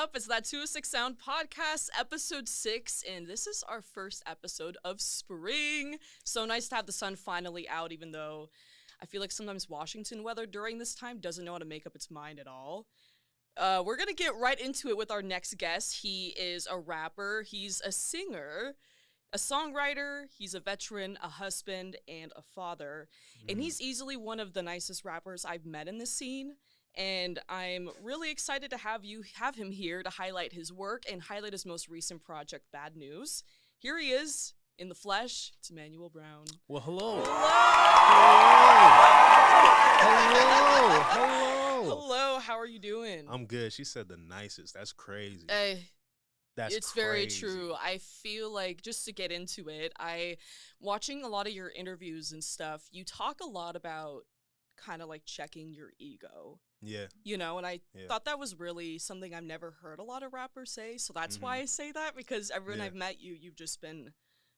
up? It's that 206 Sound Podcast, episode 6, and this is our first episode of spring. So nice to have the sun finally out, even though I feel like sometimes Washington weather during this time doesn't know how to make up its mind at all. We're going to get right into it with our next guest. He is a rapper, he's a singer, a songwriter, he's a veteran, a husband, and a father. And he's easily one of the nicest rappers I've met in this scene. And I'm really excited to have him here to highlight his work and highlight his most recent project, Bad News. Here he is, in the flesh. It's Emanuel Brown. Well, hello. Hello, how are you doing? I'm good. She said the nicest. That's crazy. It's crazy. very true. I feel like, just to get into it, watching a lot of your interviews and stuff, you talk a lot about kind of like checking your ego. Yeah. You know, and I thought that was really something I've never heard a lot of rappers say. So that's why I say that, because everyone I've met you've just been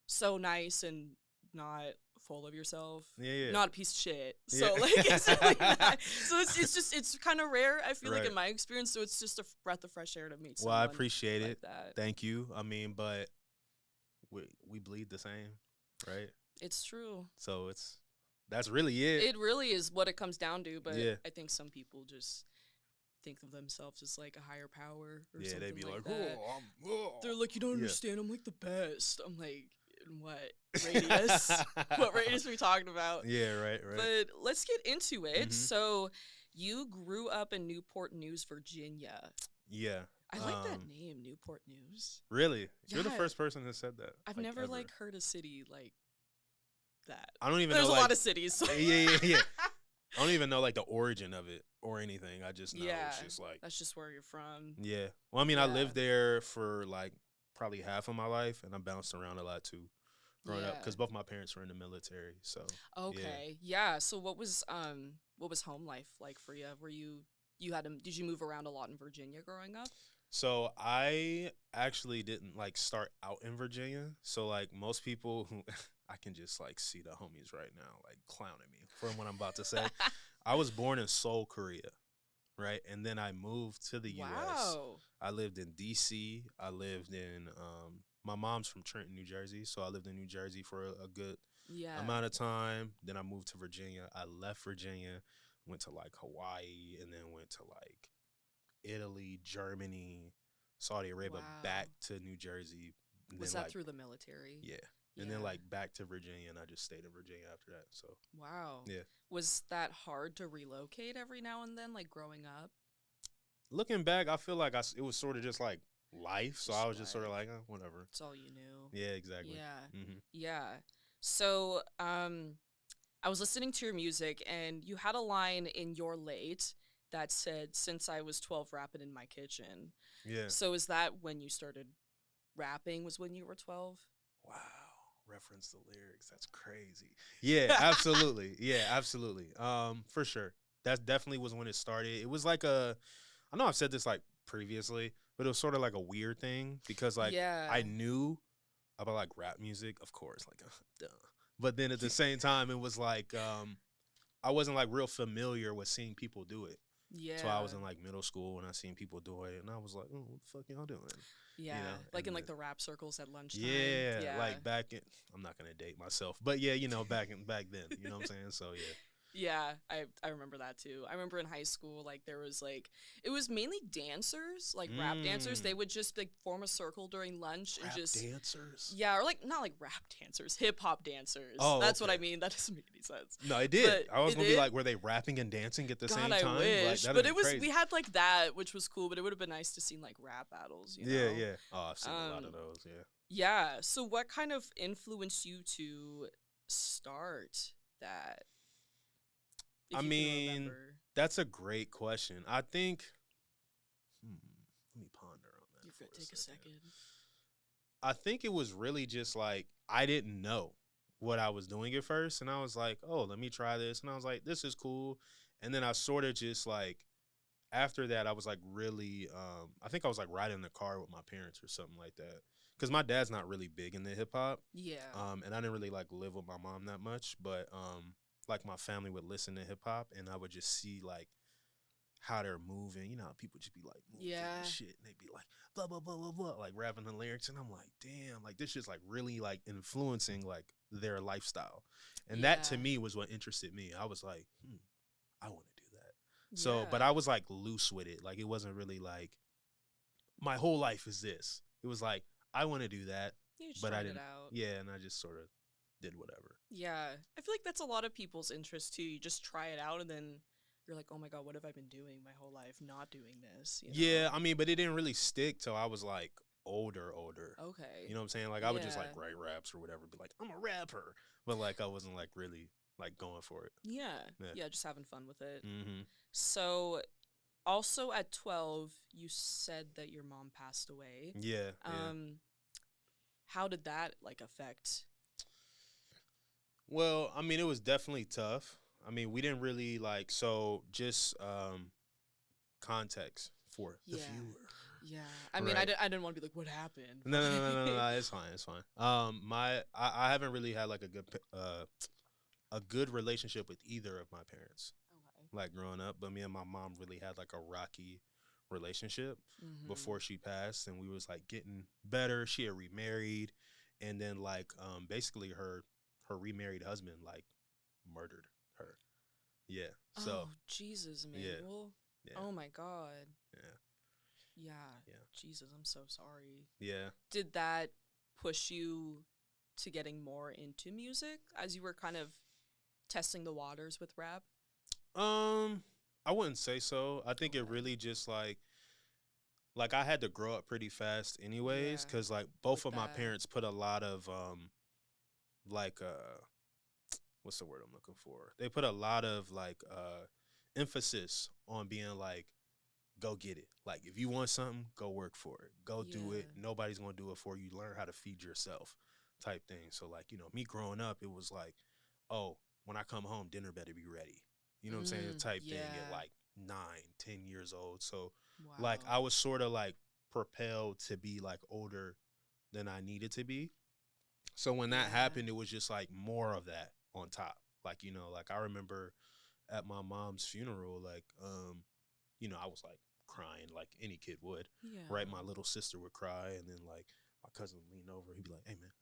so nice and not full of yourself. Yeah. Not a piece of shit. So it's really not. So it's kind of rare, I feel like, in my experience. So it's just a breath of fresh air to meet someone. Well, I appreciate like it. That. Thank you. I mean, but we bleed the same, right? It's true. So that's really it. It really is what it comes down to, but I think some people just think of themselves as like a higher power or something they'd be like, that. oh. They're like, you don't understand, I'm like the best. I'm like, in what radius? What radius are we talking about? Yeah, right. But let's get into it. So you grew up in Newport News, Virginia. Yeah. I like that name, Newport News. Really? You're the Yeah. first person that said that. I've never ever. heard a city like that. I don't even There's know. a lot of cities. So. Yeah. I don't even know like the origin of it or anything. I just know it's just like that's just where you're from. Yeah. Well, I mean, I lived there for like probably half of my life, and I bounced around a lot too, growing up, because both my parents were in the military. So okay, So what was home life like for you? Did you move around a lot in Virginia growing up? So I actually didn't like start out in Virginia. So like most people who I can just like see the homies right now like clowning me from what I'm about to say. I was born in Seoul, Korea, right? And then I moved to the U.S. I lived in D.C. I lived in my mom's from Trenton, New Jersey, so I lived in New Jersey for a good amount of time. Then I moved to Virginia. I left Virginia, went to like Hawaii, and then went to like Italy, Germany, Saudi Arabia, back to New Jersey. Was that through the military? Yeah. And then like back to Virginia, and I just stayed in Virginia after that. So yeah. Was that hard to relocate every now and then, like growing up? Looking back, I feel like it was sort of just like life. So I was just sort of like, whatever. It's all you knew. Yeah, exactly. Yeah. Yeah. So I was listening to your music, and you had a line in Your Late that said, "Since I was 12, rapping in my kitchen." Yeah. So is that when you started rapping? Was when you were 12? Wow. Reference the lyrics. That's crazy. Yeah, absolutely. Yeah, absolutely. For sure. That definitely was when it started. It was like I know I've said this like previously, but it was sort of like a weird thing because like I knew about like rap music, of course, like duh. But then at the same time, it was like I wasn't like real familiar with seeing people do it. Yeah. So I was in like middle school when I seen people do it, and I was like, "Oh, what the fuck y'all doing?" Yeah, like in like the rap circles at lunchtime. Yeah, like back in. I'm not gonna date myself, but yeah, back then, you know what I'm saying? So yeah. Yeah, I remember that too. I remember in high school, like there was like it was mainly dancers, like rap dancers. They would just like form a circle during lunch and just dancers. Yeah, or like not like rap dancers, hip hop dancers. Oh, that's what I mean. That doesn't make any sense. No, it did. But I was gonna be like, were they rapping and dancing at the same time? I wish, like, but it was crazy. We had like that, which was cool. But it would have been nice to see like rap battles. You know? Yeah. Oh, I've seen a lot of those. Yeah. Yeah. So, what kind of influenced you to start that? I mean, that's a great question. I think, let me ponder on that. You're good. Take a second. I think it was really just like, I didn't know what I was doing at first. And I was like, oh, let me try this. And I was like, this is cool. And then I sort of just like, after that, I was like really, I think I was like riding in the car with my parents or something like that. Because my dad's not really big into hip hop. Yeah. And I didn't really like live with my mom that much. But, like my family would listen to hip hop, and I would just see like how they're moving. You know, how people just be like moving Yeah. and shit, and they be like blah blah blah blah blah, like rapping the lyrics, and I'm like, damn, like this shit's like really like influencing like their lifestyle, and that to Yeah. me was what interested me. I was like, I want to do that. So, but Yeah. I was like loose with it. Like it wasn't really like my whole life is this. It was like I want to do that, You just but I tried it didn't. out. Yeah, and I just sort of did whatever. Yeah. I feel like that's a lot of people's interest too. You just try it out and then you're like, oh my God, what have I been doing my whole life not doing this? You Yeah, know? I mean, but it didn't really stick till I was like older. Okay. You know what I'm saying? Like I would just Yeah. like write raps or whatever, be like, I'm a rapper, but like I wasn't like really like going for it. Yeah. Yeah. Yeah, just having fun with it. Mm-hmm. So, also at 12, you said that your mom passed away. Yeah. Yeah. How did that like affect? Well, I mean, it was definitely tough. I mean, we didn't really like, so just context for the Yeah. viewer. Yeah. I mean, Right. I didn't want to be like, what happened? No. It's fine. It's fine. I haven't really had like a good relationship with either of my parents, Okay. like growing up. But me and my mom really had like a rocky relationship Mhm. before she passed, and we was like getting better. She had remarried, and then like basically her remarried husband like murdered her. Yeah. So Oh, Jesus, yeah, Emanuel. yeah, Oh my God. yeah, Yeah. yeah, Jesus, I'm so sorry. yeah. Did that push you to getting more into music as you were kind of testing the waters with rap? I wouldn't say so. I think it Okay. really just like I had to grow up pretty fast anyways, Yeah. cuz like both With of my that. parents put a lot of like what's the word I'm looking for? They put a lot of like emphasis on being like go get it. Like if you want something, go work for it. Go do Yeah. it. Nobody's going to do it for you. Learn how to feed yourself type thing. So like, you know, me growing up, it was like, oh, when I come home, dinner better be ready. You know what I'm saying? Type thing at Yeah. like 9, 10 years old. So like Wow. I was sort of like propelled to be like older than I needed to be. So when that Yeah. happened, it was just like more of that on top. Like, you know, like I remember at my mom's funeral, like, you know, I was like crying like any kid would. Yeah. Right? My little sister would cry, and then like my cousin would lean over, he'd be like, hey man,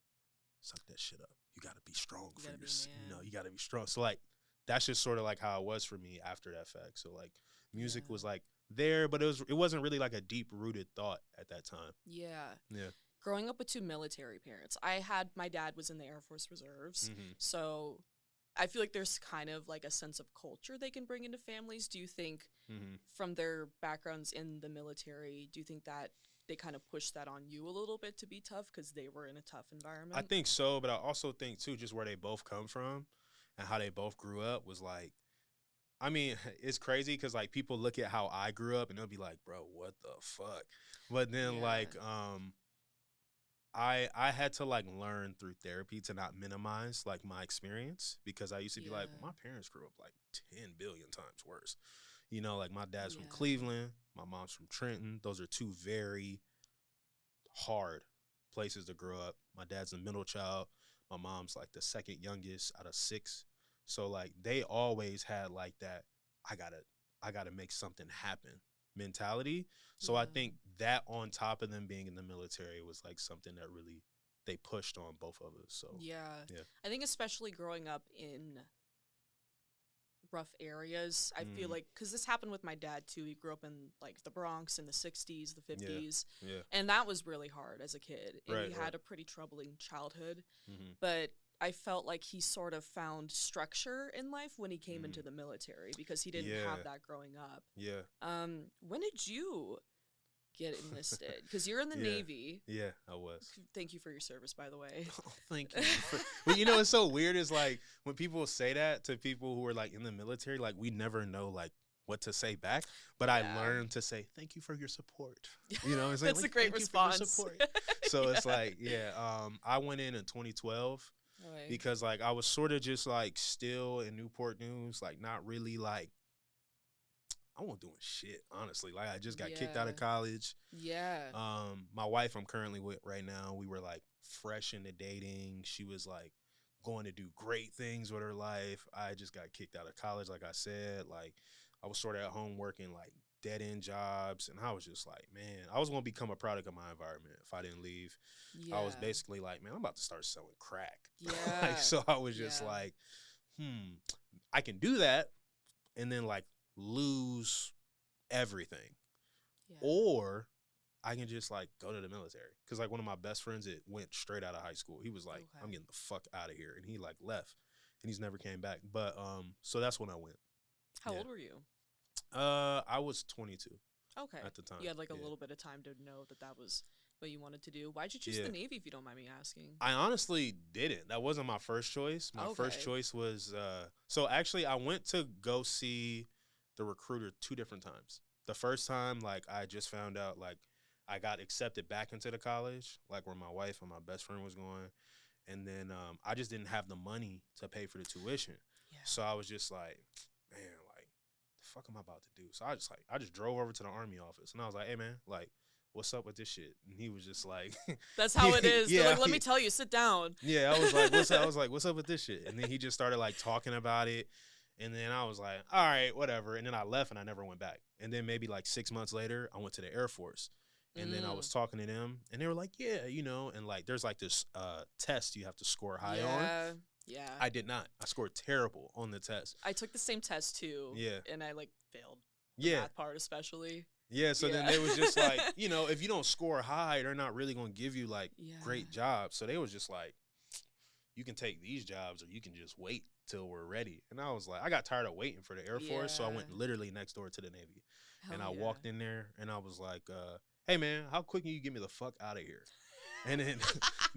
suck that shit up. You gotta be strong You for gotta be your a you know, man. you gotta be strong. So like that's just sort of like how it was for me after that fact. So like music Yeah. was like there, but it wasn't really like a deep rooted thought at that time. Yeah. Yeah. Growing up with two military parents, my dad was in the Air Force Reserves. Mm-hmm. So I feel like there's kind of like a sense of culture they can bring into families. Do you think Mm-hmm. from their backgrounds in the military, do you think that they kind of push that on you a little bit to be tough because they were in a tough environment? I think so, but I also think too, just where they both come from and how they both grew up was like, I mean, it's crazy because like people look at how I grew up and they'll be like, bro, what the fuck? But then Yeah. like, I had to like learn through therapy to not minimize like my experience because I used to be like, Yeah. well, my parents grew up like 10 billion times worse. You know, like my dad's from Yeah. Cleveland, my mom's from Trenton. Those are two very hard places to grow up. My dad's a middle child. My mom's like the second youngest out of six. So like they always had like that I gotta make something happen mentality. So I Yeah. think that on top of them being in the military was like something that really they pushed on both of us. So Yeah. yeah. I think especially growing up in rough areas, I feel Mm, like because this happened with my dad too. He grew up in like the Bronx in the 60s, the yeah. 50s, Yeah. and that was really hard as a kid. And Right, he right. had a pretty troubling childhood, Mm-hmm. but I felt like he sort of found structure in life when he came Mm. into the military because he didn't Yeah. have that growing up. Yeah. When did you get enlisted? Because you're in the Yeah. Navy. Yeah, I was. Thank you for your service, by the way. Oh, thank you. But you know, it's so weird. Is like when people say that to people who are like in the military, like we never know like what to say back. But I Yeah. learned to say thank you for your support. You know, it's like, That's a great thank you for your response. support. So it's Yeah. like, yeah. I went in 2012 Okay. because like I was sort of just like still in Newport News, like not really like I wasn't doing shit honestly. Like I just got kicked out Yeah. of college. Yeah. My wife I'm currently with right now, we were like fresh into dating. She was like going to do great things with her life. I just got kicked out of college, like I said. Like I was sort of at home working like dead end jobs, and I was just like, man, I was gonna become a product of my environment if I didn't leave. Yeah. I was basically like, man, I'm about to start selling crack. Yeah. So I was just Yeah. like, I can do that and then like lose everything, Yeah. or I can just like go to the military. Cause like one of my best friends, it went straight out of high school. He was like, Okay. I'm getting the fuck out of here, and he like left, and he's never came back. But so that's when I went. How Yeah. old were you? I was 22 Okay. at the time. You had like a Yeah. little bit of time to know that was what you wanted to do. Why'd you choose Yeah. the Navy, if you don't mind me asking? I honestly didn't. That wasn't my first choice. My first Okay. choice was so actually I went to go see the recruiter 2 different times. The first time, like, I just found out like I got accepted back into the college, like where my wife and my best friend was going. And then I just didn't have the money to pay for the tuition. Yeah. So I was just like, man, like, the fuck am I about to do? So I just drove over to the Army office, and I was like, hey man, like, what's up with this shit? And he was just like, That's how it is. They're Yeah, like, let me tell you, sit down. yeah, I was like, what's up? I was like, what's up with this shit? And then he just started like talking about it. And then I was like, all right, whatever. And then I left and I never went back. And then maybe like 6 months later, I went to the Air Force. And then I was talking to them, and they were like, yeah, you know, and like there's like this test you have to score high on. Yeah. I did not. I scored terrible on the test. I took the same test too. Yeah. And I like failed. The Yeah. math part especially. Yeah. So then they was just like, you know, if you don't score high, they're not really going to give you like great jobs. So they was just like, you can take these jobs or you can just wait till we're ready. And I was like, I got tired of waiting for the Air Force. So I went literally next door to the Navy. Hell and I yeah. walked in there and I was like, hey man, how quick can you get me the fuck out of here? And then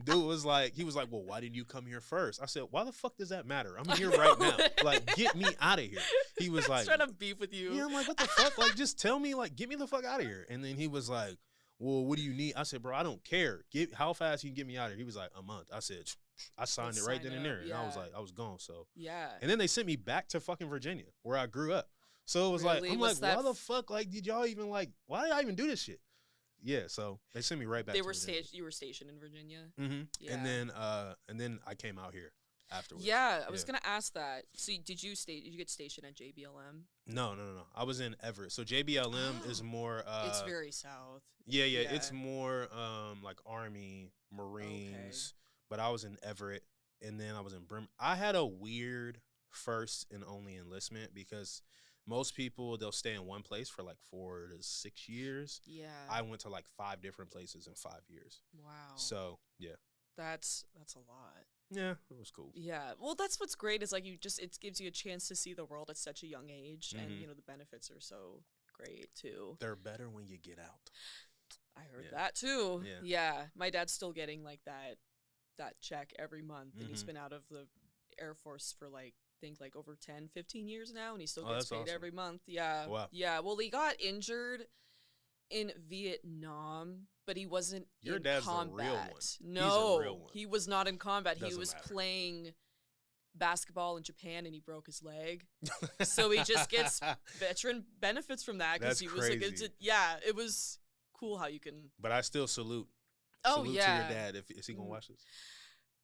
dude was like, he was like, well, why didn't you come here first? I said, why the fuck does that matter? I'm here right now. Like, get me out of here. He was like, trying to beef with you. yeah, I'm like, what the fuck? Like, just tell me, like, get me the fuck out of here. And then he was like, well, what do you need? I said, bro, I don't care. How fast you can get me out of here? He was like, a month. I said, I signed it right then and there. And I was like, I was gone. So yeah. And then they sent me back to fucking Virginia where I grew up. So it was like, I'm like, why the fuck? Like, did y'all even like, why did I even do this shit? Yeah, so they sent me right back. You were stationed in Virginia. Mm-hmm. Yeah. And then I came out here afterwards. Yeah, I was gonna ask that. So did you get stationed at JBLM? No. I was in Everett. So JBLM is more. It's very south. Yeah. It's more like Army, Marines. Okay. But I was in Everett, and then I was in Brim. I had a weird first and only enlistment because most people, they'll stay in one place for like 4 to 6 years. Yeah. I went to like 5 different places in 5 years. Wow. So yeah. That's a lot. Yeah, it was cool. Yeah. Well, that's what's great is like it gives you a chance to see the world at such a young age, and you know the benefits are so great too. They're better when you get out. I heard that too. Yeah. My dad's still getting like that check every month, and he's been out of the Air Force for like think like over 10, 15 years now, and he still gets paid every month. Yeah. Wow. Yeah. Well, he got injured in Vietnam, but he wasn't Your in dad's combat. The real one. No, he's a real one. He was not in combat. Doesn't he was matter. playing basketball in Japan, and he broke his leg. So he just gets veteran benefits from that because he was crazy. like, it was cool how you can. But I still salute. Oh, salute yeah. to your dad. Is he gonna watch this?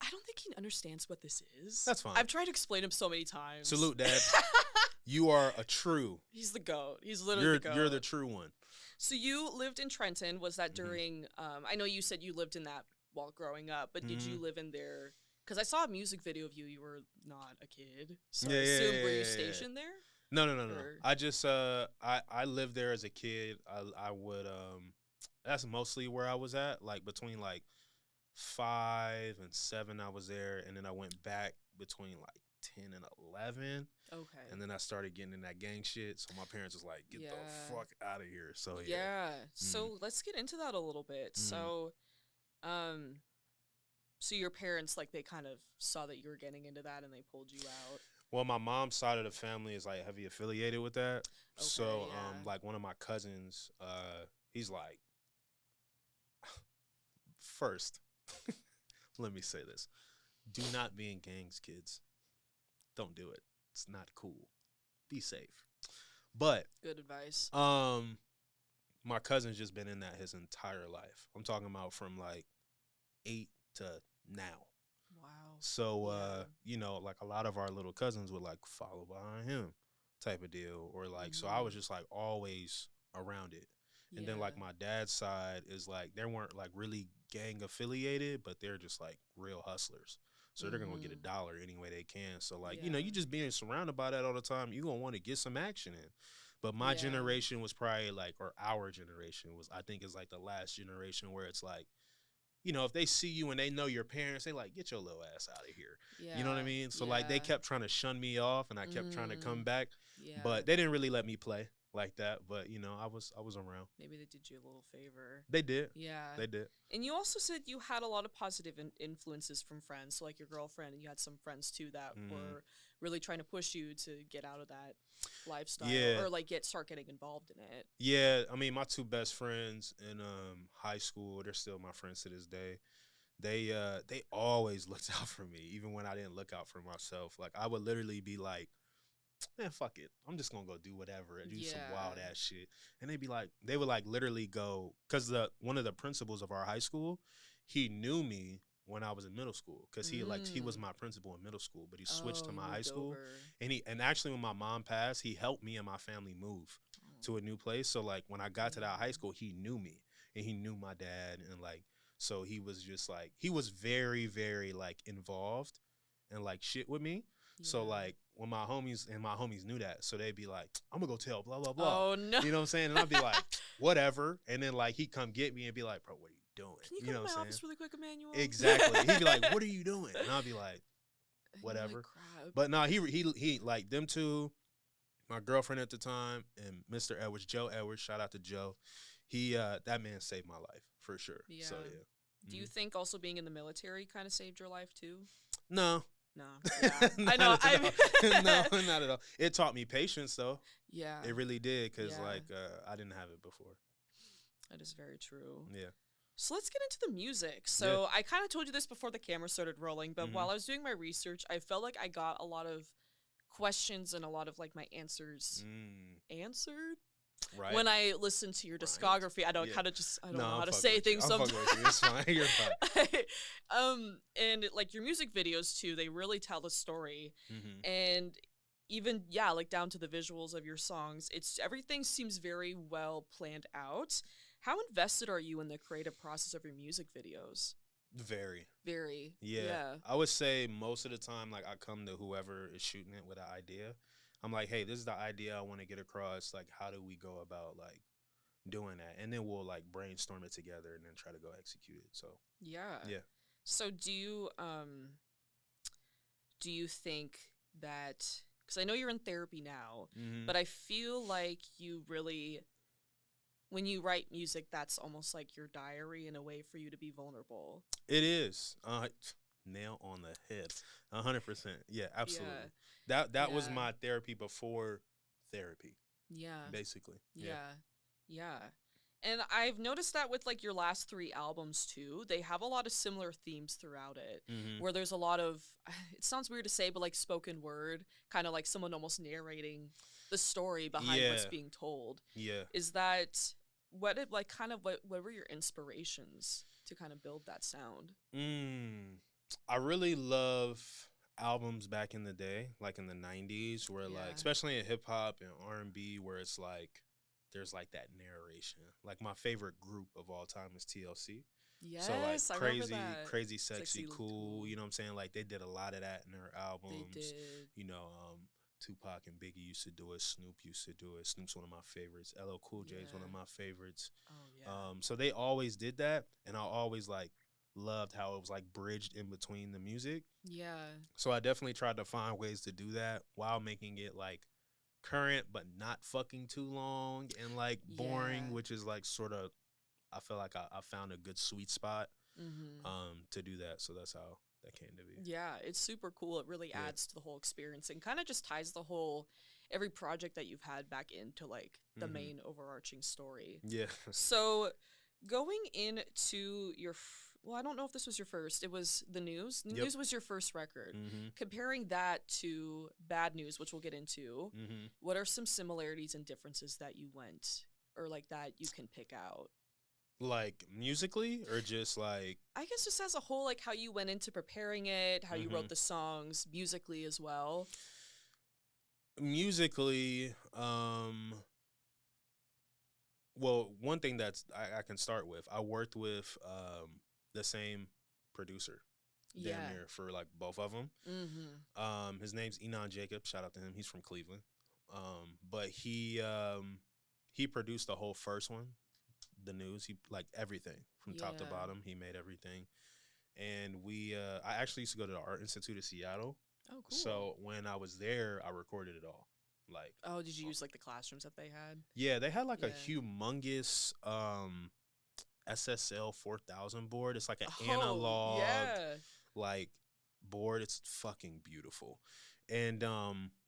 I don't think he understands what this is. That's fine. I've tried to explain him so many times. Salute, Dad. You are a true. He's the GOAT. He's literally the GOAT. You're the true one. So you lived in Trenton. Was that during, I know you said you lived in that while growing up, but did you live in there? Because I saw a music video of you. You were not a kid. So I assume, were you stationed there? No. I just, I lived there as a kid. I would, that's mostly where I was at. Like between like 5 and 7 I was there, and then I went back between like 10 and 11. Okay. And then I started getting in that gang shit, so my parents was like, get the fuck out of here. So So let's get into that a little bit. So so your parents, like, they kind of saw that you were getting into that and they pulled you out. Well, my mom's side of the family is like heavy affiliated with that. Okay, so like one of my cousins, he's like, first, let me say this. Do not be in gangs, kids. Don't do it. It's not cool. Be safe. But good advice. My cousin's just been in that his entire life. I'm talking about from like 8 to now. Wow. So you know, like a lot of our little cousins would like follow behind him type of deal, or like, so I Mm-hmm. was just like always around it. And then like Yeah. my dad's side is like they weren't like really gang affiliated, but they're just like real hustlers. So they're gonna get a Mm-hmm. dollar any way they can. So like, you know, Yeah. you just being surrounded by that all the time, you gonna want to get some action in. But my Yeah. generation was probably like, or our generation was, I think, is like the last generation where it's like, you know, if they see you and they know your parents, they like, get your little ass out of here. You know what I Yeah. mean? So like they Yeah. kept trying to shun me off and I kept trying to come Mm. back, Yeah. but they didn't really let me play like that. But you know, I was around. Maybe they did you a little favor. They did. Yeah. They did. And you also said you had a lot of positive influences from friends, so like your girlfriend, and you had some friends too that Mm. were really trying to push you to get out of that lifestyle Yeah. or like start getting involved in it. Yeah. I mean, my two best friends in high school, they're still my friends to this day. They always looked out for me, even when I didn't look out for myself. Like I would literally be like, man, fuck it. I'm just gonna go do whatever and do some wild Yeah. ass shit. And they'd be like, they would like literally go, cause the one of the principals of our high school, he knew me when I was in middle school, cause he was Mm. my principal in middle school, but he switched Oh, to he my high moved school, over. and actually when my mom passed, he helped me and my family move Oh, to a new place. So like when I got to that high yeah. school, he knew me and he knew my dad, and like so he was just like he was very very like involved and like shit with me. So Yeah. like when my homies knew that, so they'd be like, "I'm gonna go tell blah blah blah," Oh no. you know what I'm saying? And I'd be like, "Whatever," and then like he'd come get me and be like, "Bro, what are you doing?" Can you You come know to what my I'm saying? office really quick, Emmanuel? Exactly. He'd be like, "What are you doing?" And I'd be like, And you're like, "Whatever." crap. But no, he like them two, my girlfriend at the time, and Mr. Edwards, Joe Edwards. Shout out to Joe. He that man saved my life for sure. Yeah. So yeah. Do you think also being in the military kind of saved your life too? No. No. Yeah. I know. Not at all. No, not at all. It taught me patience though. Yeah. It really did, because Yeah. like I didn't have it before. That is very true. Yeah. So let's get into the music. So I kind of told you this before the camera started rolling, but Mhm. while I was doing my research, I felt like I got a lot of questions and a lot of like my answers answered Right. when I listened to your Right. discography. I don't Yeah. kind of just I don't No, know I'm how to fucking say with you. things I'm sometimes. fucking with you. It's fine. You're fine. And like your music videos too, they really tell a story. Mhm. And even like down to the visuals of your songs, it's everything seems very well planned out. How invested are you in the creative process of your music videos? Very. Very. Yeah. I would say most of the time, like I come to whoever is shooting it with an idea. I'm like, hey, this is the idea I want to get across. Like, how do we go about like doing that? And then we'll like brainstorm it together and then try to go execute it. So Yeah. yeah. So do you think that, because I know you're in therapy now, Mhm. but I feel like you really, when you write music, that's almost like your diary in a way for you to be vulnerable. It is. Nail on the head. 100%. Yeah, absolutely. That was Yeah. my therapy before therapy, Yeah. basically. Yeah. Yeah. And I've noticed that with like your last 3 albums too, they have a lot of similar themes throughout it, Mhm. where there's a lot of, it sounds weird to say, but like spoken word, kind of like someone almost narrating the story behind what's Yeah. being told. Yeah. Is that what it like kind of what were your inspirations to kind of build that sound? I really love albums back in the day, like in the 90s, where like Yeah. especially in hip hop and R&B, where it's like there's like that narration. Like my favorite group of all time is TLC. Yes, So like I remember crazy, that. crazy, sexy, Sexy, cool. cool. You know what I'm saying? Like they did a lot of that in their They albums. did. You know, Tupac and Biggie used to do it. Snoop used to do it. Snoop's one of my favorites. LL Cool J is one of Yeah. my favorites. Oh yeah. So they always did that, and I always like loved how it was like bridged in between the music. Yeah. So I definitely tried to find ways to do that while making it like current but not fucking too long and like boring, Yeah. which is like sort of I feel like I found a good sweet spot Mhm. to do that. So that's how that came to be. Yeah, it's super cool. It really Yeah. adds to the whole experience and kind of just ties the whole every project that you've had back into like the Mhm. main overarching story. Yeah. So, going into your well, I don't know if this was your first. It was The News. The Yep. News was your first record. Mm-hmm. Comparing that to Bad News, which we'll get into, Mm-hmm. what are some similarities and differences that you went or like that you can pick out? Like musically or just like I guess just as a whole, like how you went into preparing it, how you Mhm. wrote the songs musically as well. Musically, well, one thing I can start with, I worked with the same producer damn Yeah. near for like both of them. Mm-hmm. His name's Enon Jacob. Shout out to him. He's from Cleveland. But he produced the whole first one, the news. He like everything from top to Yeah. bottom. He made everything. And I actually used to go to the Art Institute of Seattle. Oh, cool. So when I was there, I recorded it all. Like, Oh, did you uh, use like the classrooms that they had? yeah, they had like a Yeah. humongous SSL 4000 board. It's like an Oh, analog yeah. like board. It's fucking beautiful. And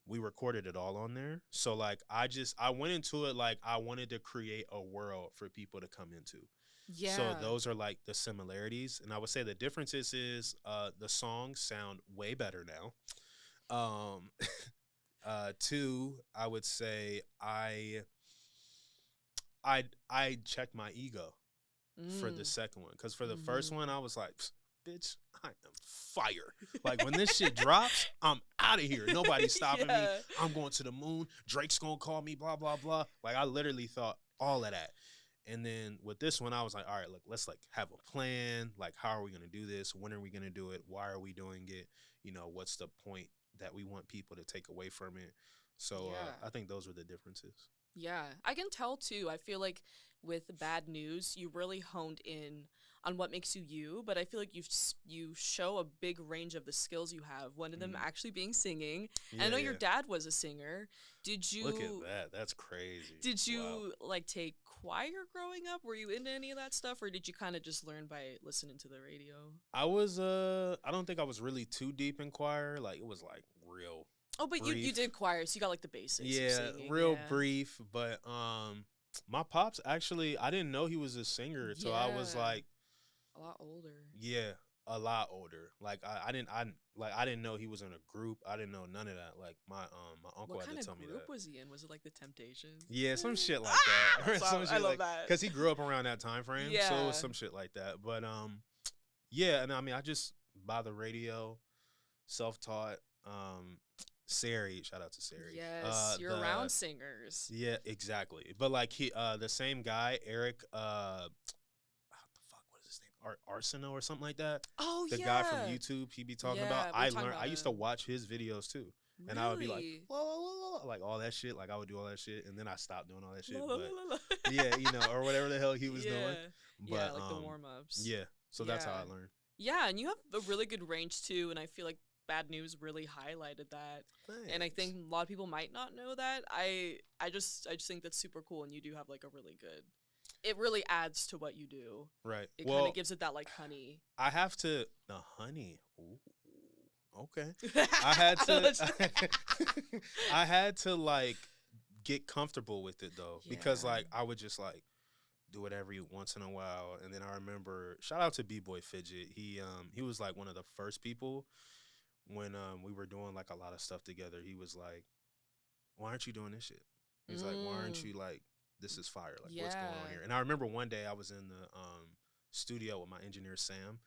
we recorded it all on there. So like I went into it like I wanted to create a world for people to come into. So Yeah. those are like the similarities. And I would say the differences is the songs sound way better now. Um two, I would say I checked my ego for the Mm. second one, because for the first Mm-hmm. one I was like, bitch, I am fire. Like when this shit drops, I'm out of here. Nobody's stopping me. Yeah. I'm going to the moon. Drake's gonna call me. Blah blah blah. Like I literally thought all of that. And then with this one, I was like, all right, look, let's like have a plan. Like, how are we gonna do this? When are we gonna do it? Why are we doing it? You know, what's the point that we want people to take away from it? So Yeah. I think those were the differences. Yeah, I can tell too. I feel like with bad news, you really honed in on what makes you you, but I feel like you show a big range of the skills you have. One of them Mm. actually being singing. And I Yeah, know your yeah. dad was a singer. Did Look at you that. That's crazy. did Wow. you like take choir growing up? Were you into any of that stuff, or did you kind of just learn by listening to the radio? I don't think I was really too deep in choir. Like it was like real Oh, but you brief. did choir, so you got like the basics of Yeah, singing. real Yeah. brief. But my pops actually, I didn't know he was a singer until I was Yeah. like, A lot older. yeah, a lot older. Like I didn't know he was in a group. I didn't know none of that. Like my uncle What had kind to of tell me group that. was he in? Was it like the Temptations? Yeah, some shit like that. Or So some I shit love like, that. cuz he grew up around that time frame, so it was Yeah. some shit like that. But yeah, and I mean I just by the radio, self-taught Sari, shout out to Sari. Yes, you're The around singers. Yeah, exactly. But like the same guy, Eric what the fuck, what is his name? Arsenal or something like that. Oh The guy from yeah. YouTube he be talking about. Yeah, we were I talking learned I about used to him. watch his videos too. And I would be like, Really? whoa, whoa, whoa, whoa, like all that shit. Like I would do all that shit, and then I stopped doing all that La, shit. la, la, But la, la. yeah, or whatever the hell he was Yeah. doing. Yeah, But like the warm ups. yeah. So that's how I Yeah. learned. Yeah, and you have a really good range too, and I feel like Bad News really highlighted that. And I Thanks. think a lot of people might not know that. I just think that's super cool, and you do have like a really good. It really adds to what you do. Right. It kind Well, of gives it that like honey. I have to the honey. Ooh, okay. I had I know that's- to I had to like get comfortable with it though, because Yeah. like I would just like do it every once in a while. And then I remember, shout out to B-Boy Fidget. He was like one of the first people when we were doing like a lot of stuff together. He was like, why aren't you doing this shit? He's like, why aren't Mm, you like, this is fire, like what's going on yeah. here? And I remember one day I was in the studio with my engineer Sam,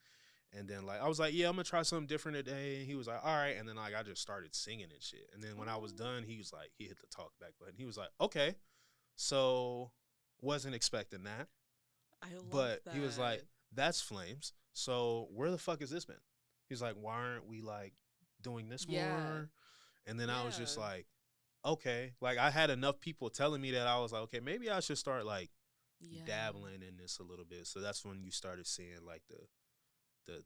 and then like I was like, yeah, I'm gonna try something different today. And he was like, all right. And then like I just started singing and shit. And then when I was Oh, done, he was like, he hit the talk back button. He was like, okay, so wasn't expecting that. I love But he was like, that. that's flames. So where the fuck has this been? He's like, why aren't we like doing this Yeah. more? And then I was just Yeah. like, okay. Like I had enough people telling me that I was like, okay, maybe I should start like Yeah. dabbling in this a little bit. So that's when you started seeing like the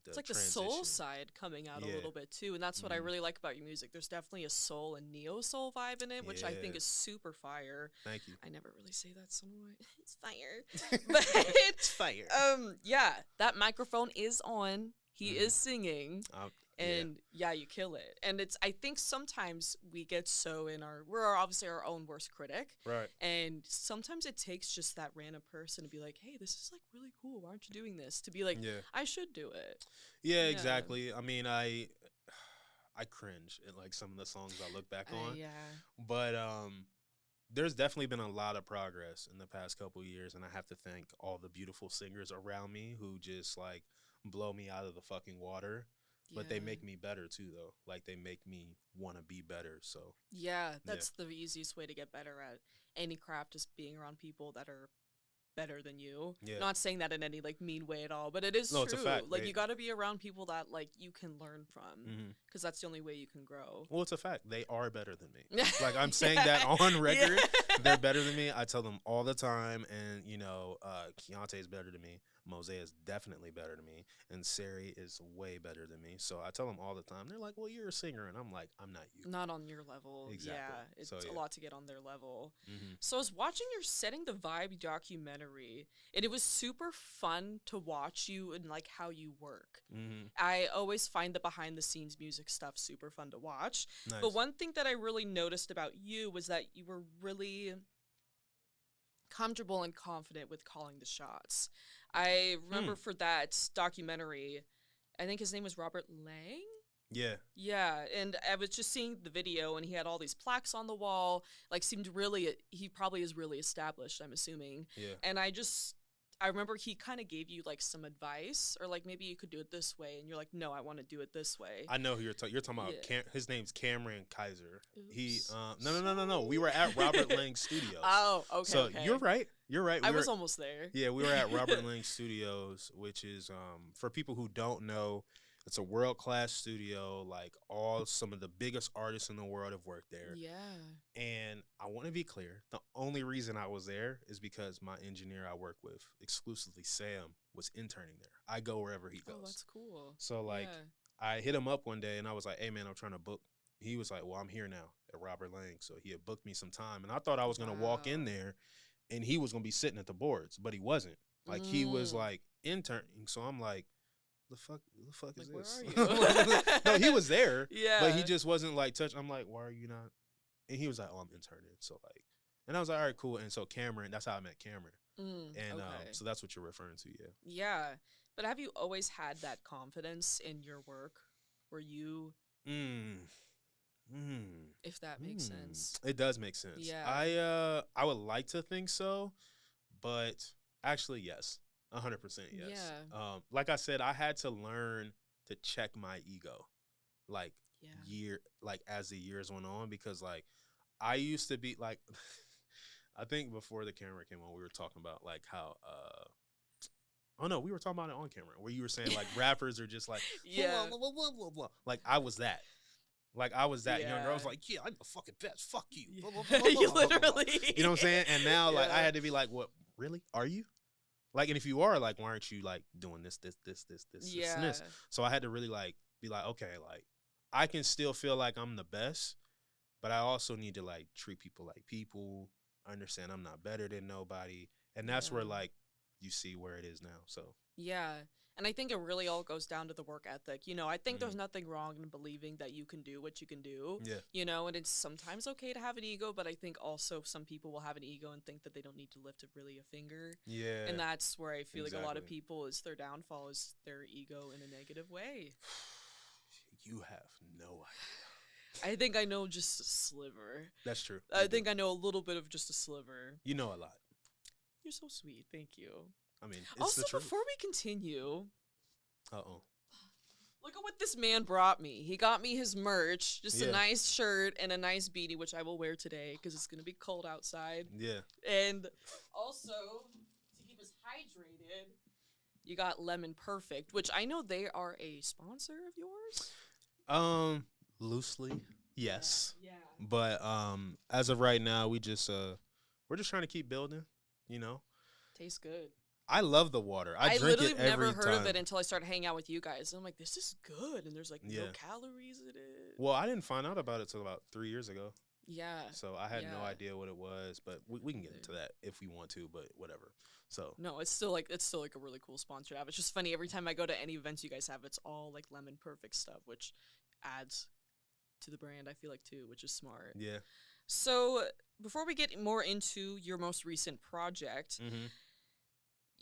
It's like the soul transition. side coming out a Yeah. little bit too, and that's what I Mhm. really like about your music. There's definitely a soul and neo soul vibe in it, which I think Yeah. is super fire. Thank you. I never really say that, so it's fire. It's fire. Yeah, that microphone is on. He Mhm. is singing. Yeah. And yeah, you kill it. And it's I think sometimes we get so in we're obviously our own worst critic. Right. And sometimes it takes just that random person to be like, hey, this is like really cool. Why aren't you doing this? To be like, Yeah. I should do it. Yeah, Yeah. exactly. I mean, I cringe at like some of the songs I look back on. Yeah. But there's definitely been a lot of progress in the past couple of years, and I have to thank all the beautiful singers around me who just like blow me out of the fucking water. But they Yeah. make me better too, though. Like they make me want to be better. So Yeah, yeah, that's the easiest way to get better at any craft, is being around people that are better than you. yeah. Not saying that in any like mean way at all, but it is No, it's a true. fact. Like you got to be around people that like you can learn from, Hmm. because that's the only way you can grow. Well, it's a fact. They are better than me. Like I'm saying Yeah. that on record. Yeah. They're better than me. I tell them all the time. And Keontae is better than me. Mose is definitely better than me, and Sari is way better than me. So I tell them all the time. They're like, "Well, you're a singer," and I'm like, "I'm not you." Not on your level. Exactly. Yeah, it's So, a yeah. lot to get on their level. Hmm. So I was watching your Setting the Vibe documentary, and it was super fun to watch you and like how you work. Hmm. I always find the behind the scenes music stuff super fun to watch. Nice. But one thing that I really noticed about you was that you were really comfortable and confident with calling the shots. I remember for that documentary, I think his name was Robert Lang. Yeah. Yeah, and I was just seeing the video, and he had all these plaques on the wall. Like, seemed really, he probably is really established, I'm assuming. Yeah. And I remember he kind of gave you like some advice, or like maybe you could do it this way, and you're like, no, I want to do it this way. I know who you're talking. You're talking about. Yeah. His name's Cameron Kaiser. He. Oops. No. We were at Robert Lang Studios. Oh, okay. So okay. you're right. You're right. I was almost there. Yeah, we were at Robert Lang Studios, which is for people who don't know, it's a world-class studio. Like some of the biggest artists in the world have worked there. Yeah. And I want to be clear, the only reason I was there is because my engineer I work with, exclusively Sam, was interning there. I go wherever he goes. Oh, that's cool. So like Yeah. I hit him up one day and I was like, "Hey man, I'm trying to book." He was like, "Well, I'm here now at Robert Lang." So he had booked me some time, and I thought I was gonna walk in Wow. there, and he was gonna be sitting at the boards, but he wasn't. Like he was Mm. like interning. So I'm like, the fuck is Like, where this? are you? No, he was there, Yeah. but he just wasn't like touch. I'm like, why are you not? And he was like, "Oh, I'm interning." So like, and I was like, "All right, cool." And so Cameron, that's how I met Cameron, and Okay. so that's what you're referring to, yeah. Yeah. But have you always had that confidence in your work, where you, Mm. if that makes sense? It does make sense. Yeah. I would like to think so, but actually yes. 100% yes. Yeah. Like I said, I had to learn to check my ego. Like Yeah. as the years went on, because like I used to be like I think before the camera came on, we were talking about like how oh no, we were talking about it on camera where you were saying like rappers are just like Yeah. blah, blah, blah, blah, blah. Like I was that. Like I was that younger. I was Yeah. like, "Yeah, I'm the fucking best. Fuck you." Yeah. Blah, blah, blah, blah, You blah, blah, blah. literally. You know what I'm saying? And now like I Yeah. had to be like, "What? Really? Are you?" Like, and if you are, like, why aren't you like doing this, and Yeah. this? So I had to really like be like, okay, like I can still feel like I'm the best, but I also need to like treat people like people. Understand I'm not better than nobody, and that's where Yeah. like you see where it is now. So Yeah. And I think it really all goes down to the work ethic. I think there's Mhm. nothing wrong in believing that you can do what you can do. yeah, And it's sometimes okay to have an ego, but I think also some people will have an ego and think that they don't need to lift really a finger. yeah, And that's where I feel like a lot of Exactly. people is their downfall is their ego in a negative way. you have no idea. I think I know just a sliver. That's true. I You do. think I know a little bit of just a sliver. You know a lot. You're so sweet. Thank you. I mean, it's Also, the truth. before we continue, Uh-oh. look at what this man brought me. He got me his merch, just a Yeah. nice shirt and a nice beanie, which I will wear today because it's going to be cold outside. Yeah. And also, to keep us hydrated, you got Lemon Perfect, which I know they are a sponsor of yours. Loosely, yes. Yeah. But as of right now, we're just trying to keep building, you know. Tastes good. I love the water. I drink literally it every never heard time. of it until I started hanging out with you guys. And I'm like, this is good. And there's like no Yeah. calories in it. Well, I didn't find out about it till about 3 years ago. Yeah. So I had no Yeah. idea what it was, but we can get into that if we want to, but whatever. So No, it's still like a really cool sponsor to have. It's just funny every time I go to any events you guys have, it's all like Lemon Perfect stuff, which adds to the brand, I feel like too, which is smart. yeah. So before we get more into your most recent project, Mm-hmm.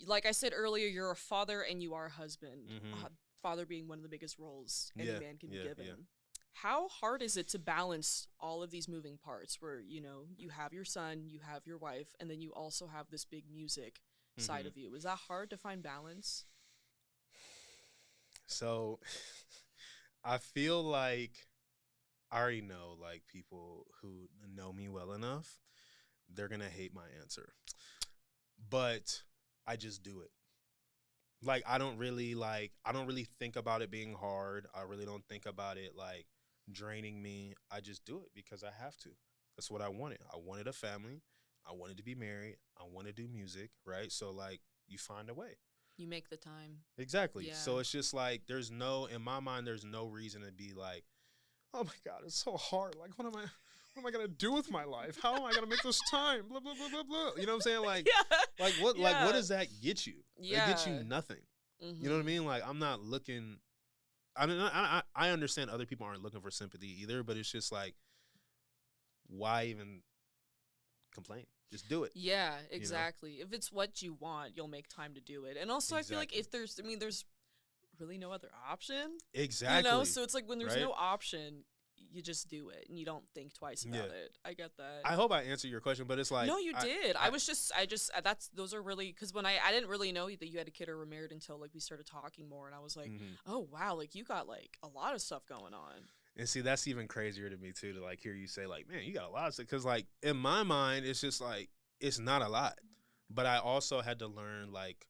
like I said earlier, you're a father and you are a husband. Mhm. Father being one of the biggest roles any Yeah, man can yeah, be given. yeah. How hard is it to balance all of these moving parts where, you have your son, you have your wife, and then you also have this big music side Mhm. of you? Is that hard to find balance? So I feel like I already know like people who know me well enough, they're gonna hate my answer. But I just do it. Like I don't really think about it being hard. I really don't think about it like draining me. I just do it because I have to. That's what I wanted. I wanted a family. I wanted to be married. I want to do music, right? So like you find a way. You make the time. Exactly. Yeah. So it's just like in my mind there's no reason to be like, "Oh my god, it's so hard. Like what am I going to do with my life? How am I going to make this time?" blah blah blah blah blah. You know what I'm saying? Like Yeah. like what does that get you? Yeah. It gets you nothing. You know what I mean? Like I'm not looking. I understand other people aren't looking for sympathy either, but it's just like, why even complain? Just do it. Yeah, exactly. If it's what you want, you'll make time to do it. And also, I feel like if there's really no other option. Exactly. So it's like when there's right? no option, you just do it and you don't think twice about it. I get that. I hope I answered your question, but it's like no, you did. Those are really because when I didn't really know that you had a kid or were married until like we started talking more, and I was like, oh wow, like you got like a lot of stuff going on. And see, that's even crazier to me too, to like hear you say like, man, you got a lot of stuff. Because like in my mind, it's just like it's not a lot. But I also had to learn like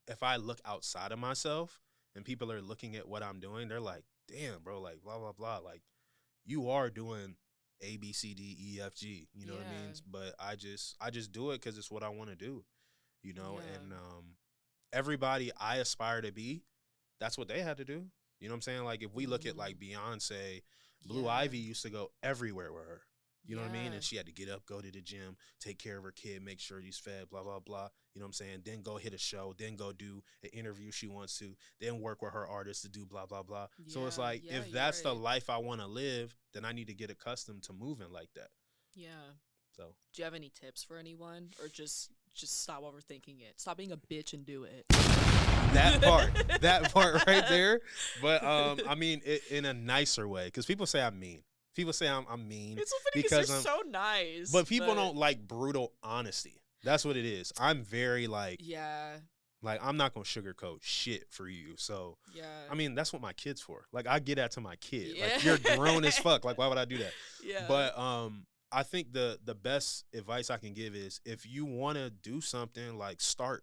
if I look outside of myself and people are looking at what I'm doing, they're like, damn, bro, like blah blah blah, like you are doing A B C D E F G. You know what I mean? But I just do it because it's what I want to do. You know, and everybody I aspire to be, that's what they had to do. You know what I'm saying? Like if we look at like Beyonce, Blue Ivy used to go everywhere with her. You know what I mean? And she had to get up, go to the gym, take care of her kid, make sure he's fed, blah, blah, blah. You know what I'm saying? Then go hit a show, then go do an interview she wants to, then work with her artists to do blah, blah, blah. So it's like, if that's the life I want to live, then I need to get accustomed to moving like that. Yeah. So do you have any tips for anyone, or just stop overthinking it? Stop being a bitch and do it. that part right there. But I mean, in a nicer way, because people say I'm mean. People say I'm mean. It's so funny because you're so nice. But people don't like brutal honesty. That's what it is. I'm very like, like I'm not gonna sugarcoat shit for you. So I mean, that's what my kid's for. Like I get that to my kid. Like you're grown as fuck. Like why would I do that? Yeah. But I think the best advice I can give is if you want to do something, like start.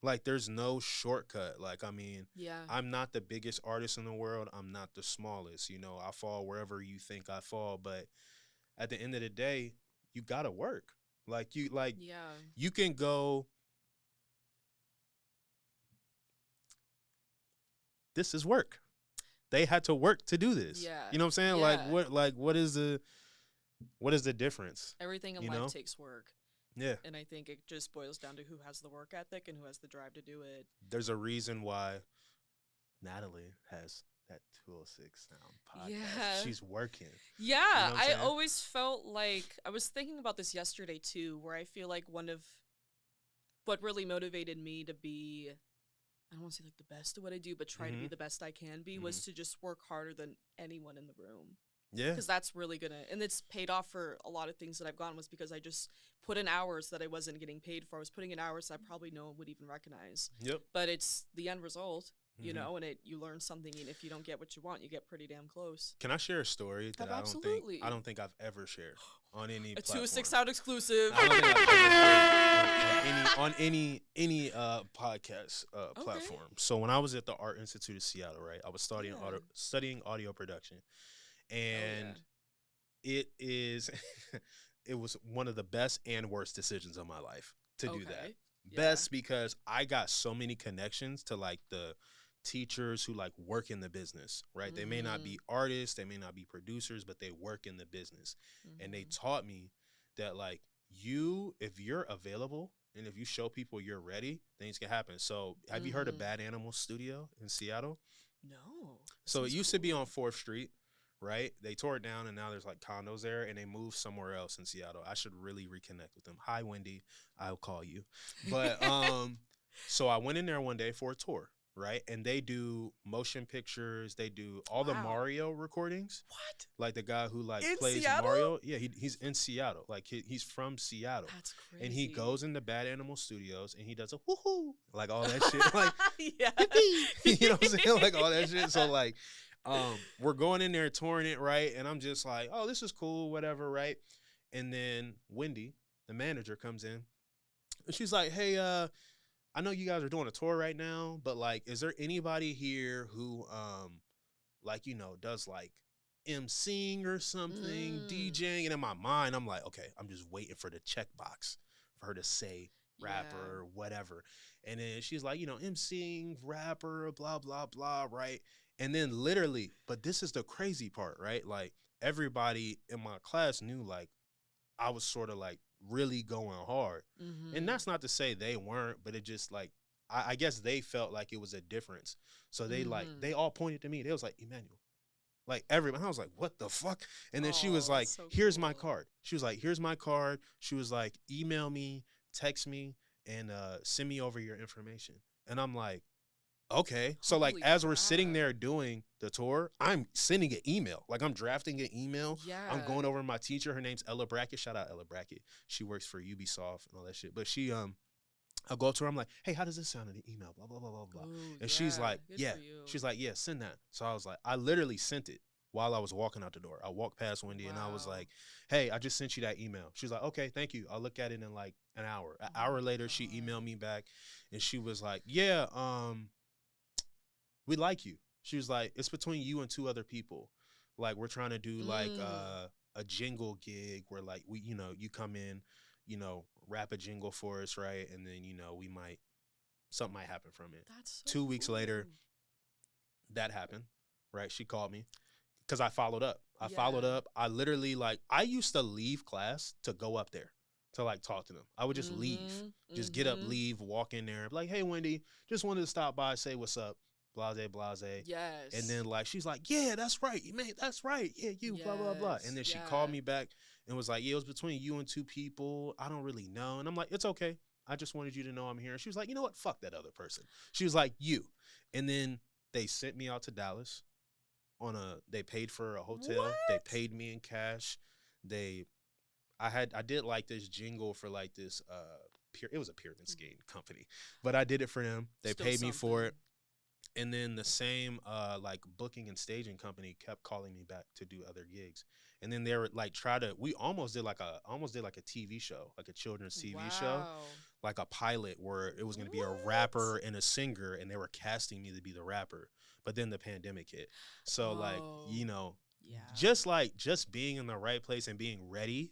Like there's no shortcut. Like I mean, I'm not the biggest artist in the world. I'm not the smallest. You know, I fall wherever you think I fall. But at the end of the day, you gotta work. You can go. This is work. They had to work to do this. Yeah. You know what I'm saying? What is the difference? Everything in life takes work. Yeah. And I think it just boils down to who has the work ethic and who has the drive to do it. There's a reason why Natalie has that 206 Sound podcast. Yeah. She's working. Yeah. You know I always felt like, I was thinking about this yesterday too, where I feel like one of what really motivated me to be, I don't want to say like the best at what I do, but try to be the best I can be, was to just work harder than anyone in the room. Yeah. Because that's really and it's paid off for a lot of things that I've gotten, was because I just put in hours that I wasn't getting paid for. I was putting in hours that probably no one would even recognize. Yep. But it's the end result, you know, and you learn something, and if you don't get what you want, you get pretty damn close. Can I share a story that I don't think I've ever shared on any platform? 206 Sound exclusive. I don't think I've ever shared on any podcast platform. So when I was at the Art Institute of Seattle, right, I was studying audio production. And it was one of the best and worst decisions of my life to do that. Best because I got so many connections to like the teachers who like work in the business, right? They may not be artists, they may not be producers, but they work in the business. And they taught me that like if you're available and if you show people you're ready, things can happen. So have you heard of Bad Animal Studio in Seattle? No. So it used to be on 4th Street. Right? They tore it down and now there's like condos there and they moved somewhere else in Seattle. I should really reconnect with them. Hi, Wendy. I'll call you. But so I went in there one day for a tour. right? And they do motion pictures. They do all the Wow. Mario recordings. What? Like the guy who like In plays Seattle? Mario. Yeah, he's in Seattle. Like he's from Seattle. That's crazy. And he goes into Bad Animal Studios and he does a woohoo, like all that shit. Like, yeah. yippee! You know what I'm saying? Like all that shit. So like, we're going in there touring it, right? And I'm just like, oh, this is cool, whatever, right? And then Wendy, the manager, comes in and she's like, hey, I know you guys are doing a tour right now, but like, is there anybody here who like, you know, does like emceeing or something, DJing? And in my mind, I'm like, okay, I'm just waiting for the checkbox for her to say rapper or whatever. And then she's like, you know, emceeing, rapper, blah, blah, blah, right? And then literally, but this is the crazy part, right? Like everybody in my class knew like I was sort of like really going hard. And that's not to say they weren't, but it just like, I guess they felt like it was a difference. So they like, they all pointed to me. They was like, Emanuel. Like everyone, I was like, what the fuck? And then she was like, so here's my cool. card. She was like, here's my card. She was like, email me, text me, and send me over your information. And I'm like, okay. So like Holy as we're sitting crap. there doing the tour, I'm sending an email. Like I'm drafting an email. Yeah. I'm going over to my teacher. Her name's Ella Brackett. Shout out Ella Brackett. She works for Ubisoft and all that shit. But she I'll go up to her. I'm like, hey, how does this sound in the email? Blah, blah, blah, blah, blah. Ooh, And she's yeah. like, Good yeah. for you. She's like, yeah, send that. So I was like, I literally sent it while I was walking out the door. I walked past Wendy and I was Wow. like, hey, I just sent you that email. She's like, okay, thank you. I'll look at it in like an hour. An hour later, she emailed me back and she was like, yeah, we like you. She was like, it's between you and two other people. Like we're trying to do like a jingle gig where like we, you know, you come in, you know, rap a jingle for us, right? And then, you know, something might happen from it. That's so 2 weeks later, that happened, right? She called me because I followed up. I literally like, I used to leave class to go up there to like talk to them. I would just leave, just get up, leave, walk in there, be like, hey, Wendy, just wanted to stop by, say what's up, blase, blase. Yes. And then like, she's like, yeah, that's right, man, that's right. Yeah, you, blah, blah, blah. And then she called me back and was like, yeah, it was between you and two people. I don't really know. And I'm like, it's okay. I just wanted you to know I'm here. And she was like, you know what? Fuck that other person. She was like, you. And then they sent me out to Dallas they paid for a hotel. What? They paid me in cash. I did like this jingle for like this, it was a pyramid scheme company, but I did it for them. They Still paid me for it. something. And then the same like booking and staging company kept calling me back to do other gigs. And then they were like we almost did like a TV show, like a children's TV show, Wow. like a pilot where it was going to be a rapper and a singer and they were casting me to be the rapper. But then the pandemic hit. So like, you know, just being in the right place and being ready,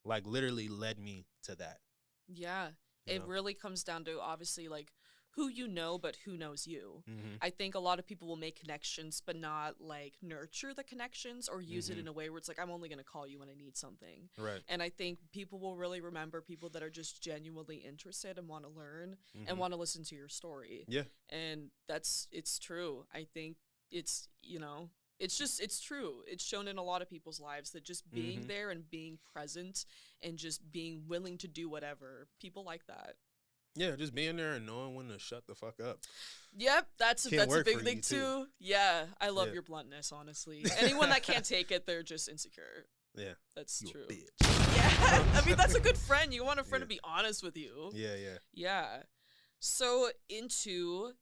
like literally led me to that. Yeah. You It know? really comes down to obviously like who you know, but who knows you. Mm-hmm. I think a lot of people will make connections, but not like nurture the connections or use it in a way where it's like, I'm only going to call you when I need something. Right. And I think people will really remember people that are just genuinely interested and want to learn and want to listen to your story. Yeah. And it's true. I think it's, you know, it's true. It's shown in a lot of people's lives that just being there and being present and just being willing to do whatever, people like that. Yeah, just being there and knowing when to shut the fuck up. Yep, that's a work big for thing you, too. Yeah, I love Yeah. your bluntness, honestly. Anyone that can't take it, they're just insecure. Yeah. That's You true. a bitch. Yeah, I mean that's a good friend. You want a friend Yeah. to be honest with you. Yeah, yeah. Yeah. So into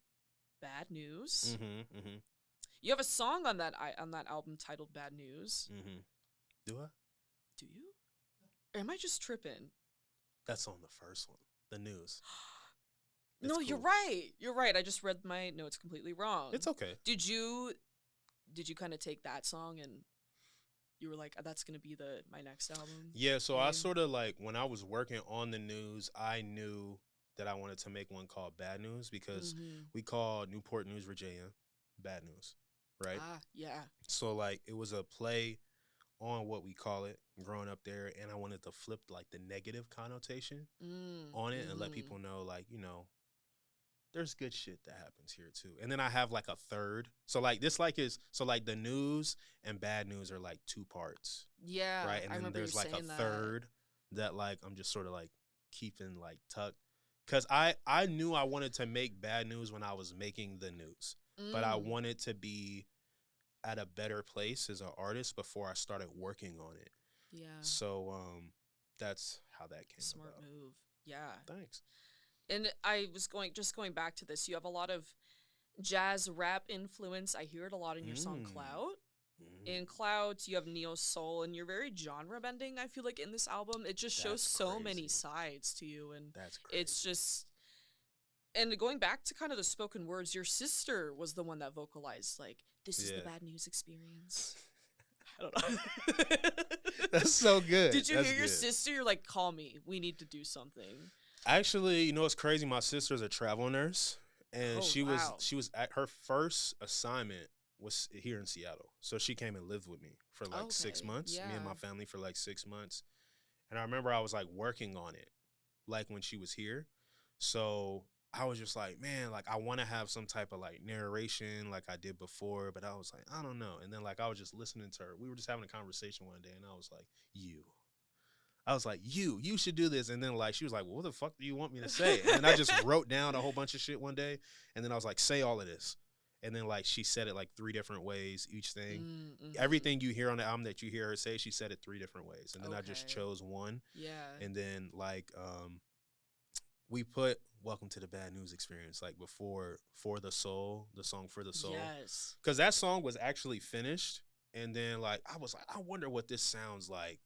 Bad News. Mm-hmm. Mm-hmm. You have a song on that album titled Bad News. Mm-hmm. Do I? Do you? Or am I just tripping? That's on the first one. The news. No, It's you're cool. right. You're right. I just read my notes completely wrong. It's okay. Did you kind of take that song and you were like, that's gonna be my next album? Yeah, so I name? sort of like when I was working on the news, I knew that I wanted to make one called Bad News because we call Newport News, Virginia, Bad News, right? Ah, yeah. So like it was a play on what we call it growing up there, and I wanted to flip like the negative connotation on it and let people know like, you know, there's good shit that happens here too. And then I have like a third. So like this like is so like the news and Bad News are like two parts. Yeah. Right. And I then remember there's you like a saying that. third that like I'm just sort of like keeping like tucked. because I knew I wanted to make Bad News when I was making the news, but I Mm, wanted to be at a better place as an artist before I started working on it. yeah. So that's how that came Smart about. move. Yeah. Thanks. And I was going back to this. You have a lot of jazz rap influence. I hear it a lot in your song Mm, Cloud. mm, In Clouds, you have neo soul, and you're very genre bending. I feel like in this album, it just shows that's so many crazy. sides to you, and That's it's crazy. just. And going back to kind of the spoken words, your sister was the one that vocalized like, "This is the Yeah. bad news experience." I don't know. That's so good. Did you That's hear your good. sister? You're like, "Call me. We need to do something." Actually, you know what's crazy? My sister's a travel nurse, and Oh she was wow. she was at her first assignment was here in Seattle. So she came and lived with me for like six Okay. months. Me and Yeah. my family for like 6 months. And I remember I was like working on it, like when she was here. So I was just like, man, like I want to have some type of like narration like I did before, but I was like, I don't know. And then like I was just listening to her. We were just having a conversation one day, and I was like, you should do this. And then like she was like, well, what the fuck do you want me to say? And then I just wrote down a whole bunch of shit one day, and then I was like, say all of this. And then like she said it like three different ways, each thing. Mm-hmm. Everything you hear on the album that you hear her say, she said it three different ways. And then I just Okay. chose one. Yeah. And then like we put Welcome to the Bad News Experience like before For the Soul, the song For the Soul. Yes. Cause that song was actually finished. And then like I was like, I wonder what this sounds like,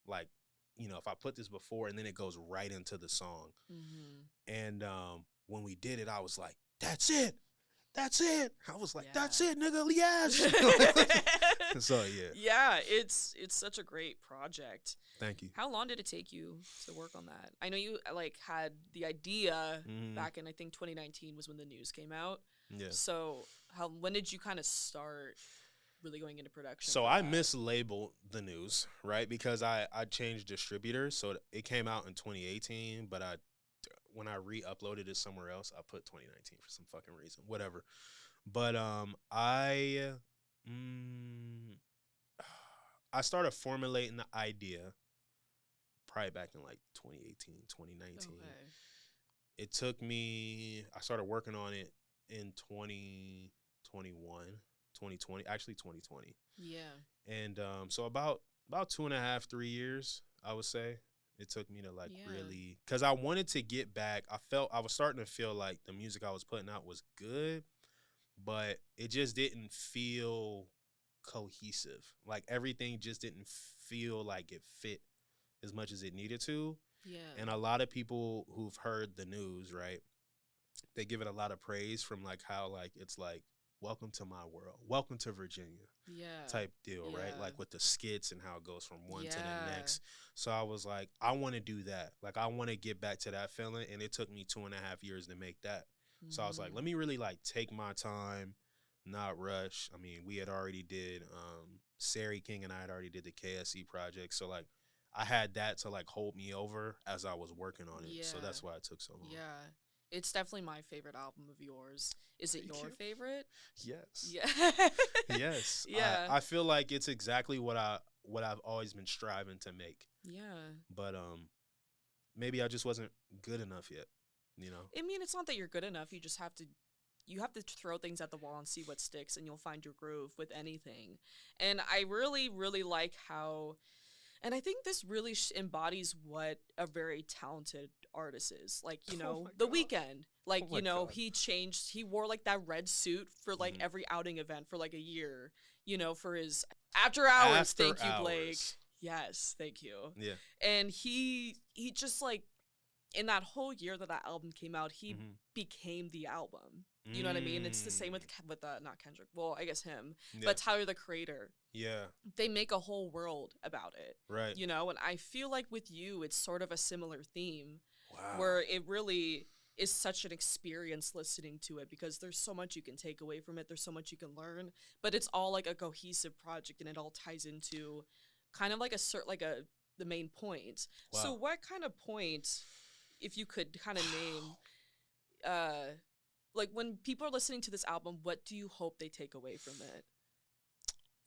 if I put this before, and then it goes right into the song. Mm-hmm. And when we did it, I was like, that's it. That's it. I was like, that's Yeah. it, nigga. Yes. So yeah. Yeah, it's such a great project. Thank you. How long did it take you to work on that? I know you like had the idea Mm, back in I think 2019 was when the news came out. yeah. So how when did you kind of start really going into production So for I that? mislabeled the news, right? Because I changed distributors. So it came out in 2018, but when I re-uploaded it somewhere else, I put 2019 for some fucking reason. Whatever. But mm, I started formulating the idea probably back in like 2018, 2019. Okay. It took me, I started working on it in 2021, 2020, actually 2020. Yeah. And so about 2.5, 3 years, I would say. It took me to like Yeah. really, because I wanted to get back. I was starting to feel like the music I was putting out was good, but it just didn't feel cohesive. Like everything just didn't feel like it fit as much as it needed to. Yeah. And a lot of people who've heard the news, right, they give it a lot of praise from like how like it's like welcome to my world, welcome to Virginia Yeah. type deal, right? Yeah. Like with the skits and how it goes from one to the Yeah. next. So I was like, I want to do that. Like I want to get back to that feeling, and it took me 2.5 years to make that. So I was like, Mm-hmm. let me really like take my time, not rush. I mean, we had already did Sari King and I had already did the KSE project, so like I had that to like hold me over as I was working on it. So Yeah. that's why it took so long. Yeah. It's definitely my favorite album of yours. Is it Thank your you. favorite? Yes. Yeah. Yes. Yeah. I feel like it's exactly what I've always been striving to make. Yeah. But maybe I just wasn't good enough yet, you know. I mean, it's not that you're good enough. You have to throw things at the wall and see what sticks, and you'll find your groove with anything. And I really, really like how, and I think this really embodies what a very talented artist is. Like, Oh my The god. Weeknd. Oh Like, my god. he wore like that red suit for like Mhm. every outing event for like a year, for his After Hours. After Thank you, Blake. hours. Yes, thank you. Yeah. And he just like in that whole year that album came out, he Mhm. became the album. You know what I mean? It's the same Mm. with not Kendrick. Well, I guess him, Yeah. but Tyler the Creator. Yeah. They make a whole world about it. Right. And I feel like with you, it's sort of a similar theme Wow. where it really is such an experience listening to it because there's so much you can take away from it. There's so much you can learn, but it's all like a cohesive project and it all ties into kind of like the main point. So Wow. what kind of point, if you could kind of name, uh, like when people are listening to this album, what do you hope they take away from it?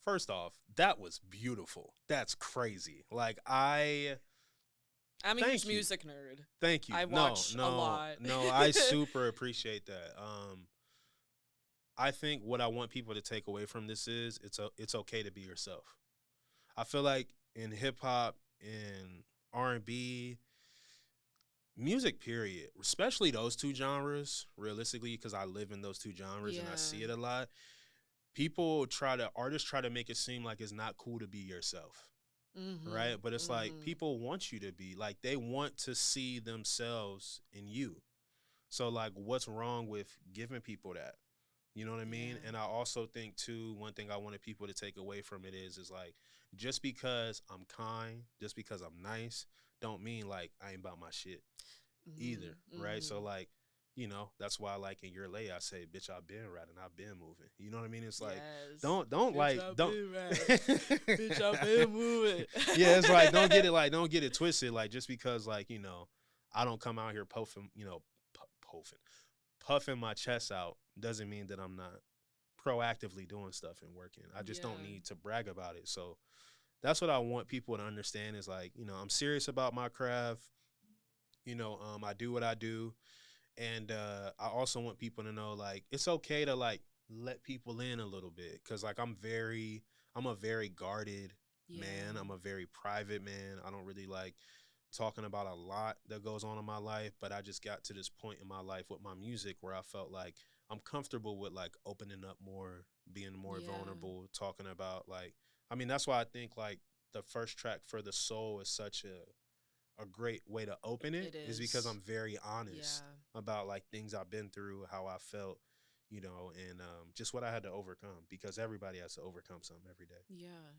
First off, that was beautiful. That's crazy. Like I I'm a Thank huge you. music nerd. Thank you. I No, watch a no, lot. no. I super appreciate that. I think what I want people to take away from this is it's okay to be yourself. I feel like in hip hop and R&B, music period, especially those two genres, realistically, because I live in those two genres and I see Yeah. it a lot. Artists try to make it seem like it's not cool to be yourself, right? Mhm. But it's like Mhm. people want you to be, like, they want to see themselves in you. So like, what's wrong with giving people that? You know what I mean? Yeah. And I also think too, one thing I wanted people to take away from it is like, just because I'm kind, just because I'm nice, don't mean like I ain't about my shit either, Mhm. right? So Mhm. like, that's why like in your lay I say, bitch, I've been riding, I've been moving. You know what I mean? It's like, Yes. don't Bitch, like I've don't been riding. Bitch, I've been moving. yeah, it's like don't get it twisted. Like just because like, I don't come out here puffing, puffing puffing my chest out doesn't mean that I'm not proactively doing stuff and working. I just don't Yeah. need to brag about it. So that's what I want people to understand is like, I'm serious about my craft. I do what I do. And I also want people to know like it's okay to like let people in a little bit. Cause like I'm a very guarded man. I'm Yeah. a very private man. I don't really like talking about a lot that goes on in my life, but I just got to this point in my life with my music where I felt like I'm comfortable with like opening up more, being more Yeah. vulnerable, talking about like that's why I think like the first track For the Soul is such a great way to open it It is because is. I'm very honest Yeah. about like things I've been through, how I felt, and just what I had to overcome because everybody has to overcome something every day. Yeah.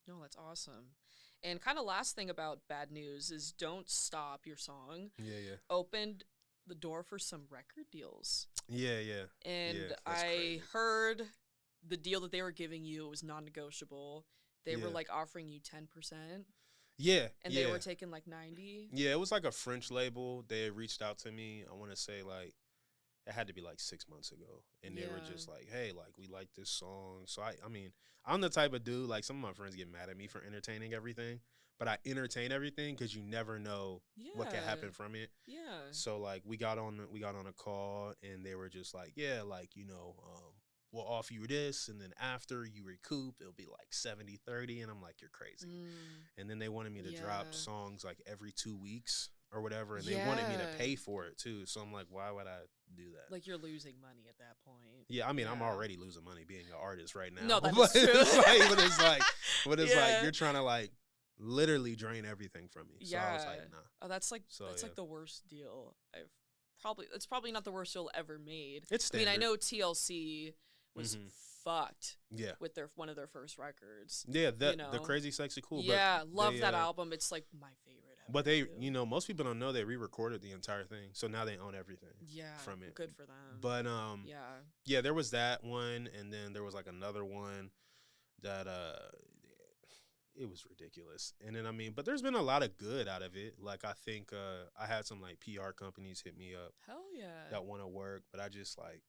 No, that's awesome. And kind of last thing about Bad News is Don't Stop, your song Yeah, yeah. opened the door for some record deals. Yeah, yeah. Yeah, And that's I crazy. heard the deal that they were giving you was non-negotiable. They were Yeah. like offering you 10% Yeah, and they yeah. were taking like 90. Yeah, it was like a French label. They had reached out to me. I want to say like it had to be like 6 months ago, and they were Yeah. just like, "Hey, like we like this song." So I'm the type of dude like some of my friends get mad at me for entertaining everything, but I entertain everything because you never know what can Yeah. happen from it. Yeah. So like we got on a call, and they were just like, "Yeah, like we'll offer you this, and then after you recoup, it'll be like 70-30." And I'm like, "You're crazy." Mm. And then they wanted me to drop Yeah. songs like every 2 weeks or whatever, and they wanted me to Yeah. pay for it too. So I'm like, why would I do that? Like you're losing money at that point. Yeah, I'm Yeah. already losing money being an artist right No, now. that But is true. it's like Yeah. you're trying to like literally drain everything from me. So I was Yeah. like, nah. Oh, So that's yeah, like the worst deal I've probably it's probably not the worst deal ever made. it's I mean, I standard. know TLC was Hmm. fucked Yeah, with their one of their first records. yeah. You The know. Crazy Sexy Cool, Yeah, love they that album. It's like my favorite ever but they too. most people don't know they re-recorded the entire thing, so now they own everything Yeah, from it. good for them. But Yeah. yeah, there was that one, and then there was like another one that it was ridiculous. And then but there's been a lot of good out of it. Like I think I had some like PR companies hit me up Hell yeah. that want to work, but I just like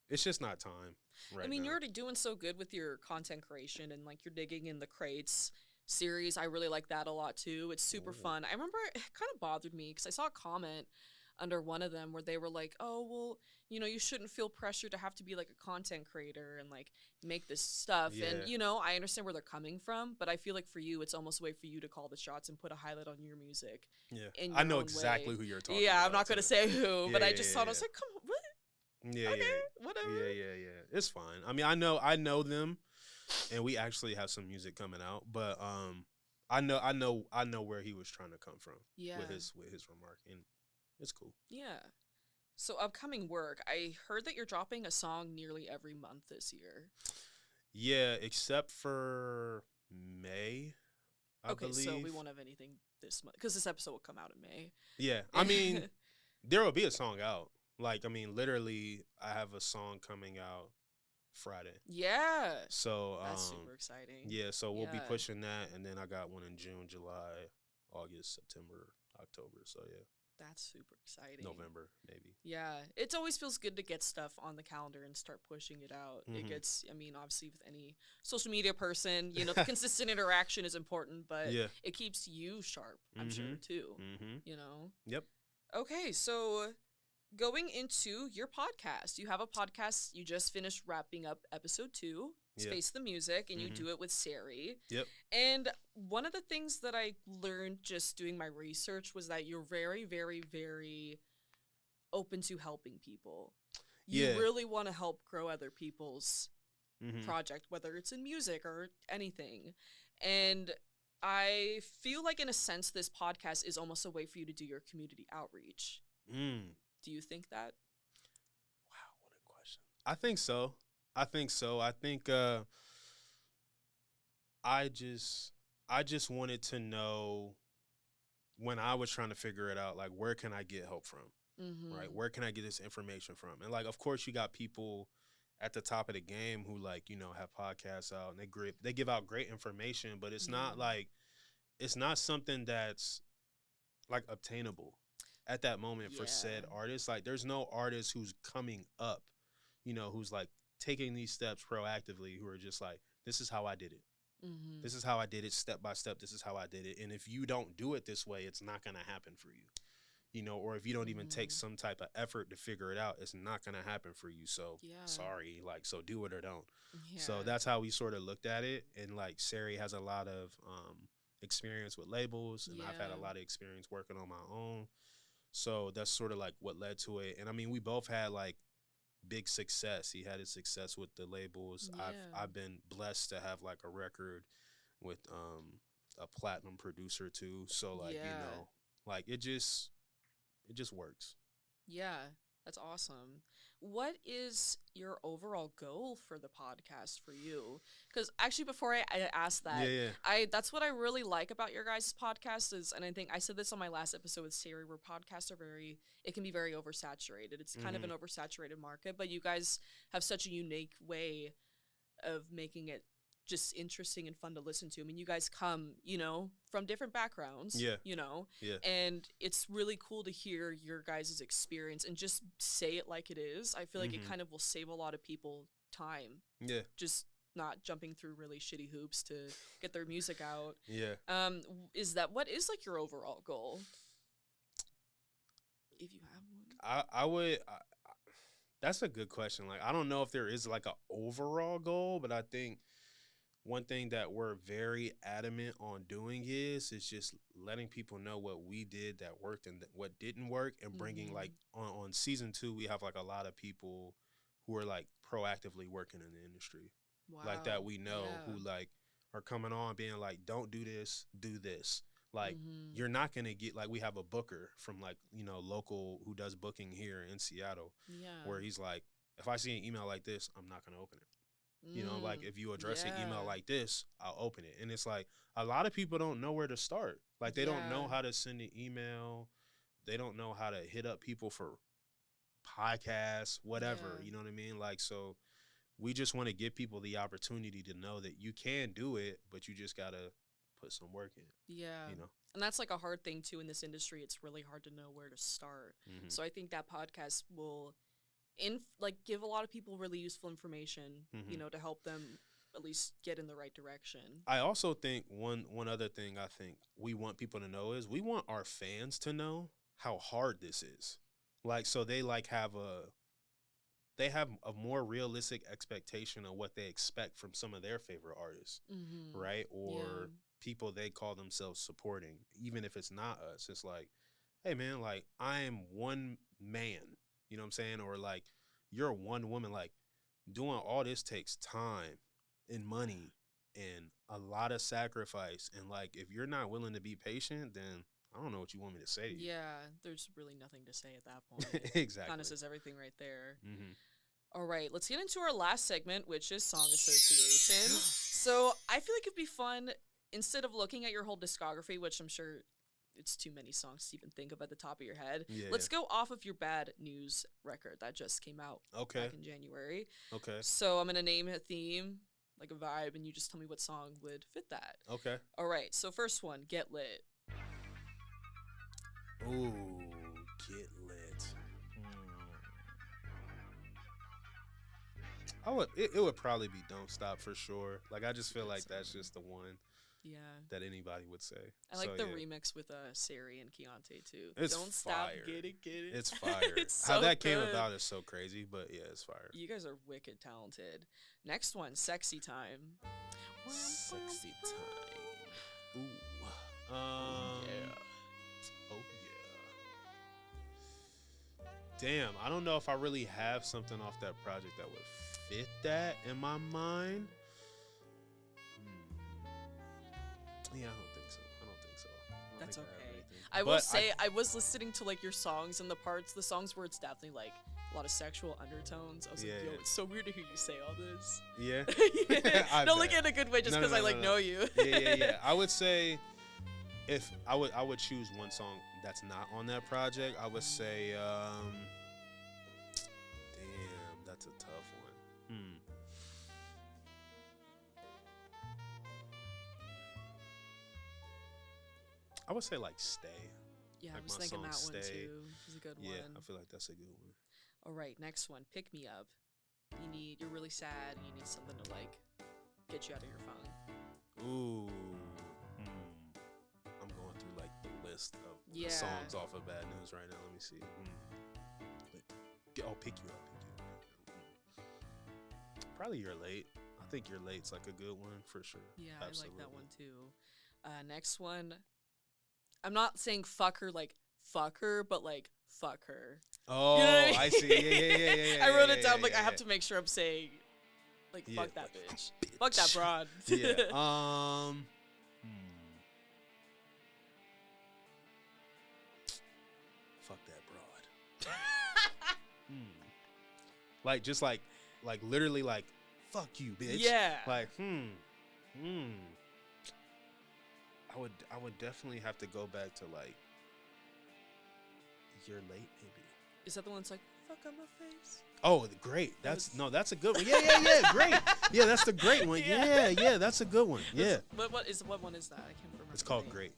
it's just not time I right mean, now. you're already doing so good with your content creation and like you're digging in the crates series. I really like that a lot too. It's super Ooh. fun. I remember it kind of bothered me because I saw a comment under one of them where they were like, "Oh, well, you shouldn't feel pressure to have to be like a content creator and like make this stuff." And Yeah, I understand where they're coming from, but I feel like for you, it's almost a way for you to call the shots and put a highlight on your music yeah. in I your know own exactly way. who you're talking Yeah, I'm about not gonna too. say who, Yeah, but I yeah, just yeah, thought I yeah. was like, "Come on, what? Yeah, Okay, yeah, whatever." yeah, yeah, yeah. It's fine. I know them, and we actually have some music coming out. But I know where he was trying to come from with Yeah. his remark, and it's cool. Yeah. So upcoming work, I heard that you're dropping a song nearly every month this year. Yeah, except for May, I Okay, so we believe. won't have anything this month because this episode will come out in Yeah, May. there will be a song out. Like, literally, I have a song coming out Friday. Yeah, So, that's super exciting. yeah, so we'll be Yeah. pushing that, and then I got one in June, July, August, September, October. So yeah. That's super exciting. November, maybe. Yeah, it always feels good to get stuff on the calendar and start pushing it out. It Mhm. gets, I mean, obviously with any social media person, you know, the consistent interaction is important, but Yeah. it keeps you sharp, I'm sure, Mhm. too, Mhm. you know? Yep. Okay, so going into your podcast, you have a podcast, you just finished wrapping up episode 2, Yeah. Space the Music, and you Mhm. do it with Sari. Yep. And one of the things that I learned just doing my research was that you're very, very, very open to helping people. You Yeah. really want to help grow other people's Mhm. project, whether it's in music or anything. And I feel like, in a sense, this podcast is almost a way for you to do your community outreach. Mm. Do you think that? Wow, what a question. I think so. I think so. I think I just I just wanted to know when I was trying to figure it out, like where can I get help from? Right? Mm-hmm. Where can I get this information from? And like of course you got people at the top of the game who like, have podcasts out and they give out great information, but it's Yeah. not like it's not something that's like obtainable at that moment for said Yeah. artist. Like there's no artist who's coming up, who's like taking these steps proactively who are just like, this is how I did it. Mm-hmm. This is how I did it step by step. This is how I did it. And if you don't do it this way, it's not going to happen for you. Or if you don't even take Mm-hmm. some type of effort to figure it out, it's not going to happen for you. So Yeah. sorry, like, so do it or don't. Yeah. So that's how we sort of looked at it. And like Sari has a lot of experience with labels, and I've had a Yeah. lot of experience working on my own. So that's sort of like what led to it. And I mean, we both had like big success. He had his success with the labels. Yeah. I've been blessed to have like a record with a platinum producer too. So like, Yeah. like it just works. Yeah, that's awesome. What is your overall goal for the podcast for you? Because actually, before I ask Yeah, that, yeah. that's what I really like about your guys' podcast is, and I think I said this on my last episode with Siri, where podcasts are it can be very oversaturated. It's kind of an Mhm. oversaturated market, but you guys have such a unique way of making it just interesting and fun to listen to. I mean, you guys come, from different backgrounds, Yeah. Yeah. and it's really cool to hear your guys' experience and just say it like it is. I feel like it Mhm. kind of will save a lot of people time, Yeah. just not jumping through really shitty hoops to get their music out. Yeah. What is like your overall goal? If you have one. I would that's a good question. Like I don't know if there is like a overall goal, but I think one thing that we're very adamant on doing is just letting people know what we did that worked and what didn't work, and bringing like on season 2 we have like a lot of people who are like proactively working in the industry like that Wow. we know Yeah. who like are coming on being like, don't do this, do this. Like Mm-hmm. you're not gonna get, like, we have a booker from like local who does booking here in Seattle Yeah. where he's like, if I see an email like this, I'm not gonna open it. Like if you address an email Yeah. like this, I'll open it. And it's like a lot of people don't know where to start. Like they don't know Yeah. how to send an email. They don't know how to hit up people for podcasts, whatever. Yeah. You know what I mean? Like, so we just want to give people the opportunity to know that you can do it, but you just gotta put some work in. Yeah. You know? And that's like a hard thing too in this industry. It's really hard to know where to start. Mhm. So I think that podcast will give a lot of people really useful information, Mhm. to help them at least get in the right direction. I also think one other thing I think we want people to know is we want our fans to know how hard this is. Like, so they like have a more realistic expectation of what they expect from some of their favorite artists, Mm-hmm. right? Or Yeah. people they call themselves supporting, even if it's not us. It's like, hey man, like I am one man, you know what I'm saying? Or like you're one woman. Like doing all this takes time and money and a lot of sacrifice. And like if you're not willing to be patient, then I don't know what you want me to say to you. Yeah, there's really nothing to say at that point. Exactly. Kind of says everything right there. Mm-hmm. All right, let's get into our last segment, which is Song Association. So I feel like it'd be fun, instead of looking at your whole discography, which I'm sure it's too many songs to even think of at the top of your head. Yeah, let's go off of your Bad News record that just came out back in January. Okay. So I'm going to name a theme, like a vibe, and you just tell me what song would fit that. Okay. All right, so first one, Get Lit. Ooh. get lit. I would. It would probably be "Don't Stop" for sure. Like I just feel like that's just the one Yeah. that anybody would say. I like So, the yeah. remix with Sari and Keontae too. It's Don't stop, fire. get it. It's fire. It's How so that came good. about is so crazy, but yeah, it's fire. You guys are wicked talented. Next one, Sexy Time. Sexy time. Ooh. Yeah. Oh yeah. Damn, I don't know if I really have something off that project that would fit that in my mind. Yeah, I don't think so. I don't That's think I have okay. anything. I will But say I was listening to like your songs and the songs where it's definitely like a lot of sexual undertones. I was like, Yeah, yo, yeah. it's so weird to hear you say all this. Yeah. Yeah. I Don't look bet. in a good way just No, because no, I no, like no. know you. Yeah. I would say if I would choose one song that's not on that project, I would say damn, that's a tough one. I would say like "Stay." Yeah, Like I was my thinking song that one Stay. too. It's a good Yeah, one. I feel like that's a good one. All right, next one, Pick Me Up. You're really sad. You need something to like get you out of your funk. Ooh. I'm going through like the list of the Yeah. songs off of Bad News right now. Let me see. I'll pick you up. Probably You're Late. I think You're Late's like a good one for sure. Yeah, Absolutely. I like that one too. Next one, I'm not saying fuck her like fuck her, but like fuck her. Oh, You know what I see. Yeah. I wrote yeah, it down yeah, like I yeah, have yeah. to make sure I'm saying like Yeah, fuck that like, bitch. Fuck that broad. Yeah. Fuck that broad. Like just like literally like fuck you, bitch. Yeah. Like I would definitely have to go back to like You're Late maybe. Is that the one that's like fuck on my face? Oh, great. That's a good one. Yeah, great. Yeah, that's the great one. Yeah. Yeah, that's a good one. Yeah. What one is that? I can't remember. It's the called name. Great.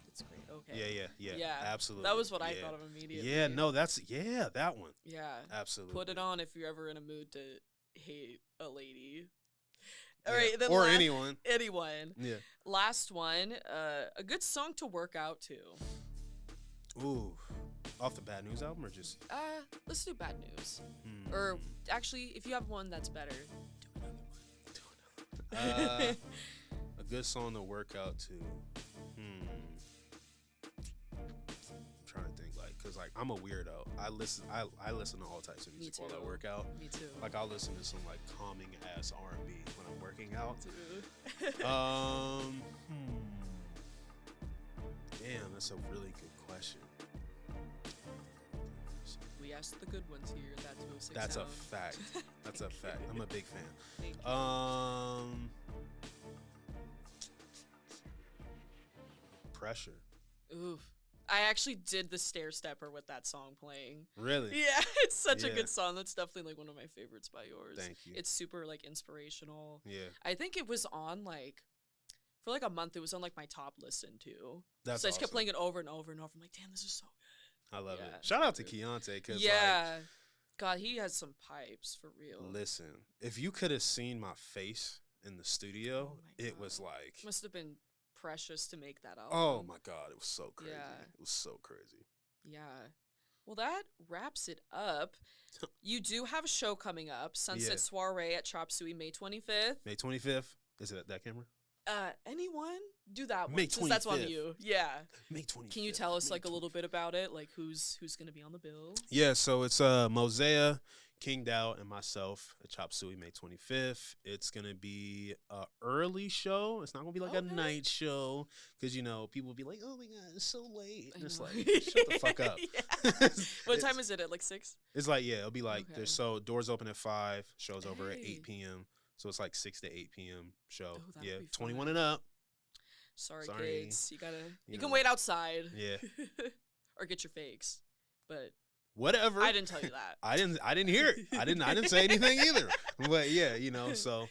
It's great. Okay. Yeah. Absolutely. That was what I Yeah. thought of immediately. Yeah, no, that one. Yeah. Absolutely. Put it on if you're ever in a mood to hate a lady. All Yeah. right, then Or anyone. Anyone. Yeah. Last one, a good song to work out to. Ooh. Off the Bad News album or just Let's do Bad News. Or actually, if you have one that's better, do another one. a good song to work out to. I'm trying to think cuz I'm a weirdo. I listen to all types of music while I too. work out. Me too. Like I'll listen to some like calming ass R&B when I'm working out. Too. Damn, that's a really good question. We asked the good ones here. That's a sound. fact. That's a fact. I'm a big fan. Thank you. Pressure. Oof. I actually did the stair stepper with that song playing. Really? Yeah, it's such a Yeah. good song. That's definitely like one of my favorites by yours. Thank you. It's super like inspirational. Yeah. I think it was on like for like a month. It was on like my top listen too. That's So I just kept awesome. playing it over and over and over. I'm like, damn, this is so good. I love Yeah. it. Shout out to Keontae because Yeah. God, he has some pipes for real. listen, if you could have seen my face in the studio, Oh my it God. was like, Must have been precious to make that album. oh my God, it was so crazy. Yeah. It was so crazy. Yeah. Well, that wraps it up. You do have a show coming up, Sunset Yeah. Soiree at Chop Suey, May 25th. May 25th. Is it at that camera? Anyone do that one? May Since that's on 25th. you. Yeah. May 25th. Can you tell us May like a little bit about it? Like who's gonna be on the bill? Yeah, so it's Mosea, King Dow, and myself at Chop Suey May 25th. It's gonna be a early show. It's not gonna be like a Okay. night show because people will be like, "Oh my God, it's so late." I And it's know. like, shut the fuck up. Yeah. What time is it? At like 6? It's like it'll be like Okay. there's doors open at 5, shows over at Hey. 8 p.m. So it's like 6 to 8 p.m. show. Oh, that'll Yeah, be 21 fun. and up. Sorry, Sorry. kids. You gotta. You You can know. wait outside. Yeah, Or get your fakes. But whatever. I didn't tell you that. I didn't hear it. I didn't say anything either. But yeah, so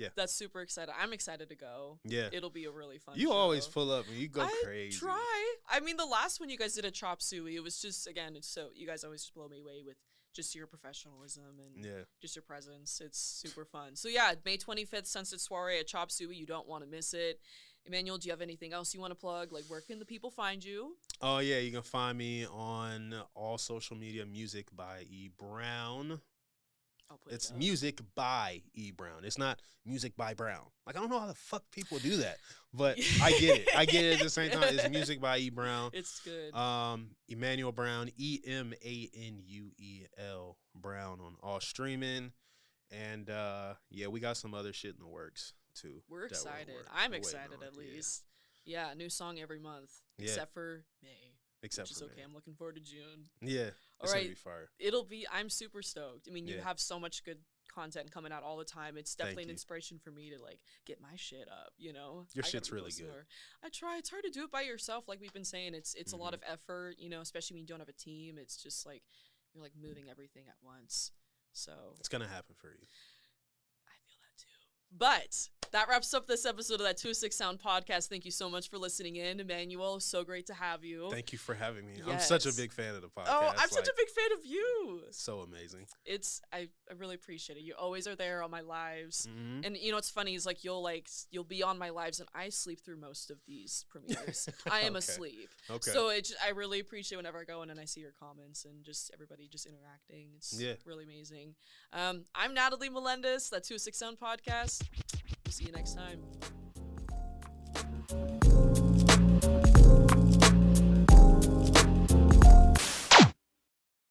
Yeah. That's super exciting. I'm excited to go. Yeah. It'll be a really fun You show. always pull up and you go I crazy. try. I mean, the last one you guys did at Chop Suey, it was just, again, it's so, you guys always just blow me away with just your professionalism and just your presence. It's super fun. So yeah, May 25th, Sunset Soiree at Chop Suey. You don't want to miss it. Emmanuel, do you have anything else you want to plug? Like, where can the people find you? Oh, yeah. You can find me on all social media, Music by E. Brown. It's Music by E. Brown. It's not Music by Brown. Like, I don't know how the fuck people do that, but I get it. I get it at the same time. It's Music by E. Brown. It's good. Emanuel Brown, Emanuel Brown on all streaming. And yeah, we got some other shit in the works too. We're excited. I'm excited at least. Yeah, new song every month, except for May. Which is okay. I'm looking forward to June. Yeah. All right. Be fire. I'm super stoked. I mean, you have so much good content coming out all the time. It's definitely an inspiration for me to like get my shit up, you know? Your shit's really good. I try. It's hard to do it by yourself. Like we've been saying, it's a lot of effort, you know, especially when you don't have a team. It's just like, you're like moving everything at once. So it's going to happen for you. I feel that too. But that wraps up this episode of that 206 Sound podcast. Thank you so much for listening in, Emmanuel. So great to have you. Thank you for having me. Yes. I'm such a big fan of the podcast. Oh, I'm such a big fan of you. So amazing. I really appreciate it. You always are there on my lives. And you know what's funny is like you'll be on my lives and I sleep through most of these premieres. I am asleep. Okay. So I really appreciate whenever I go in and I see your comments and just everybody just interacting. It's really amazing. I'm Natalie Melendez, that 206 Sound podcast. See you next time.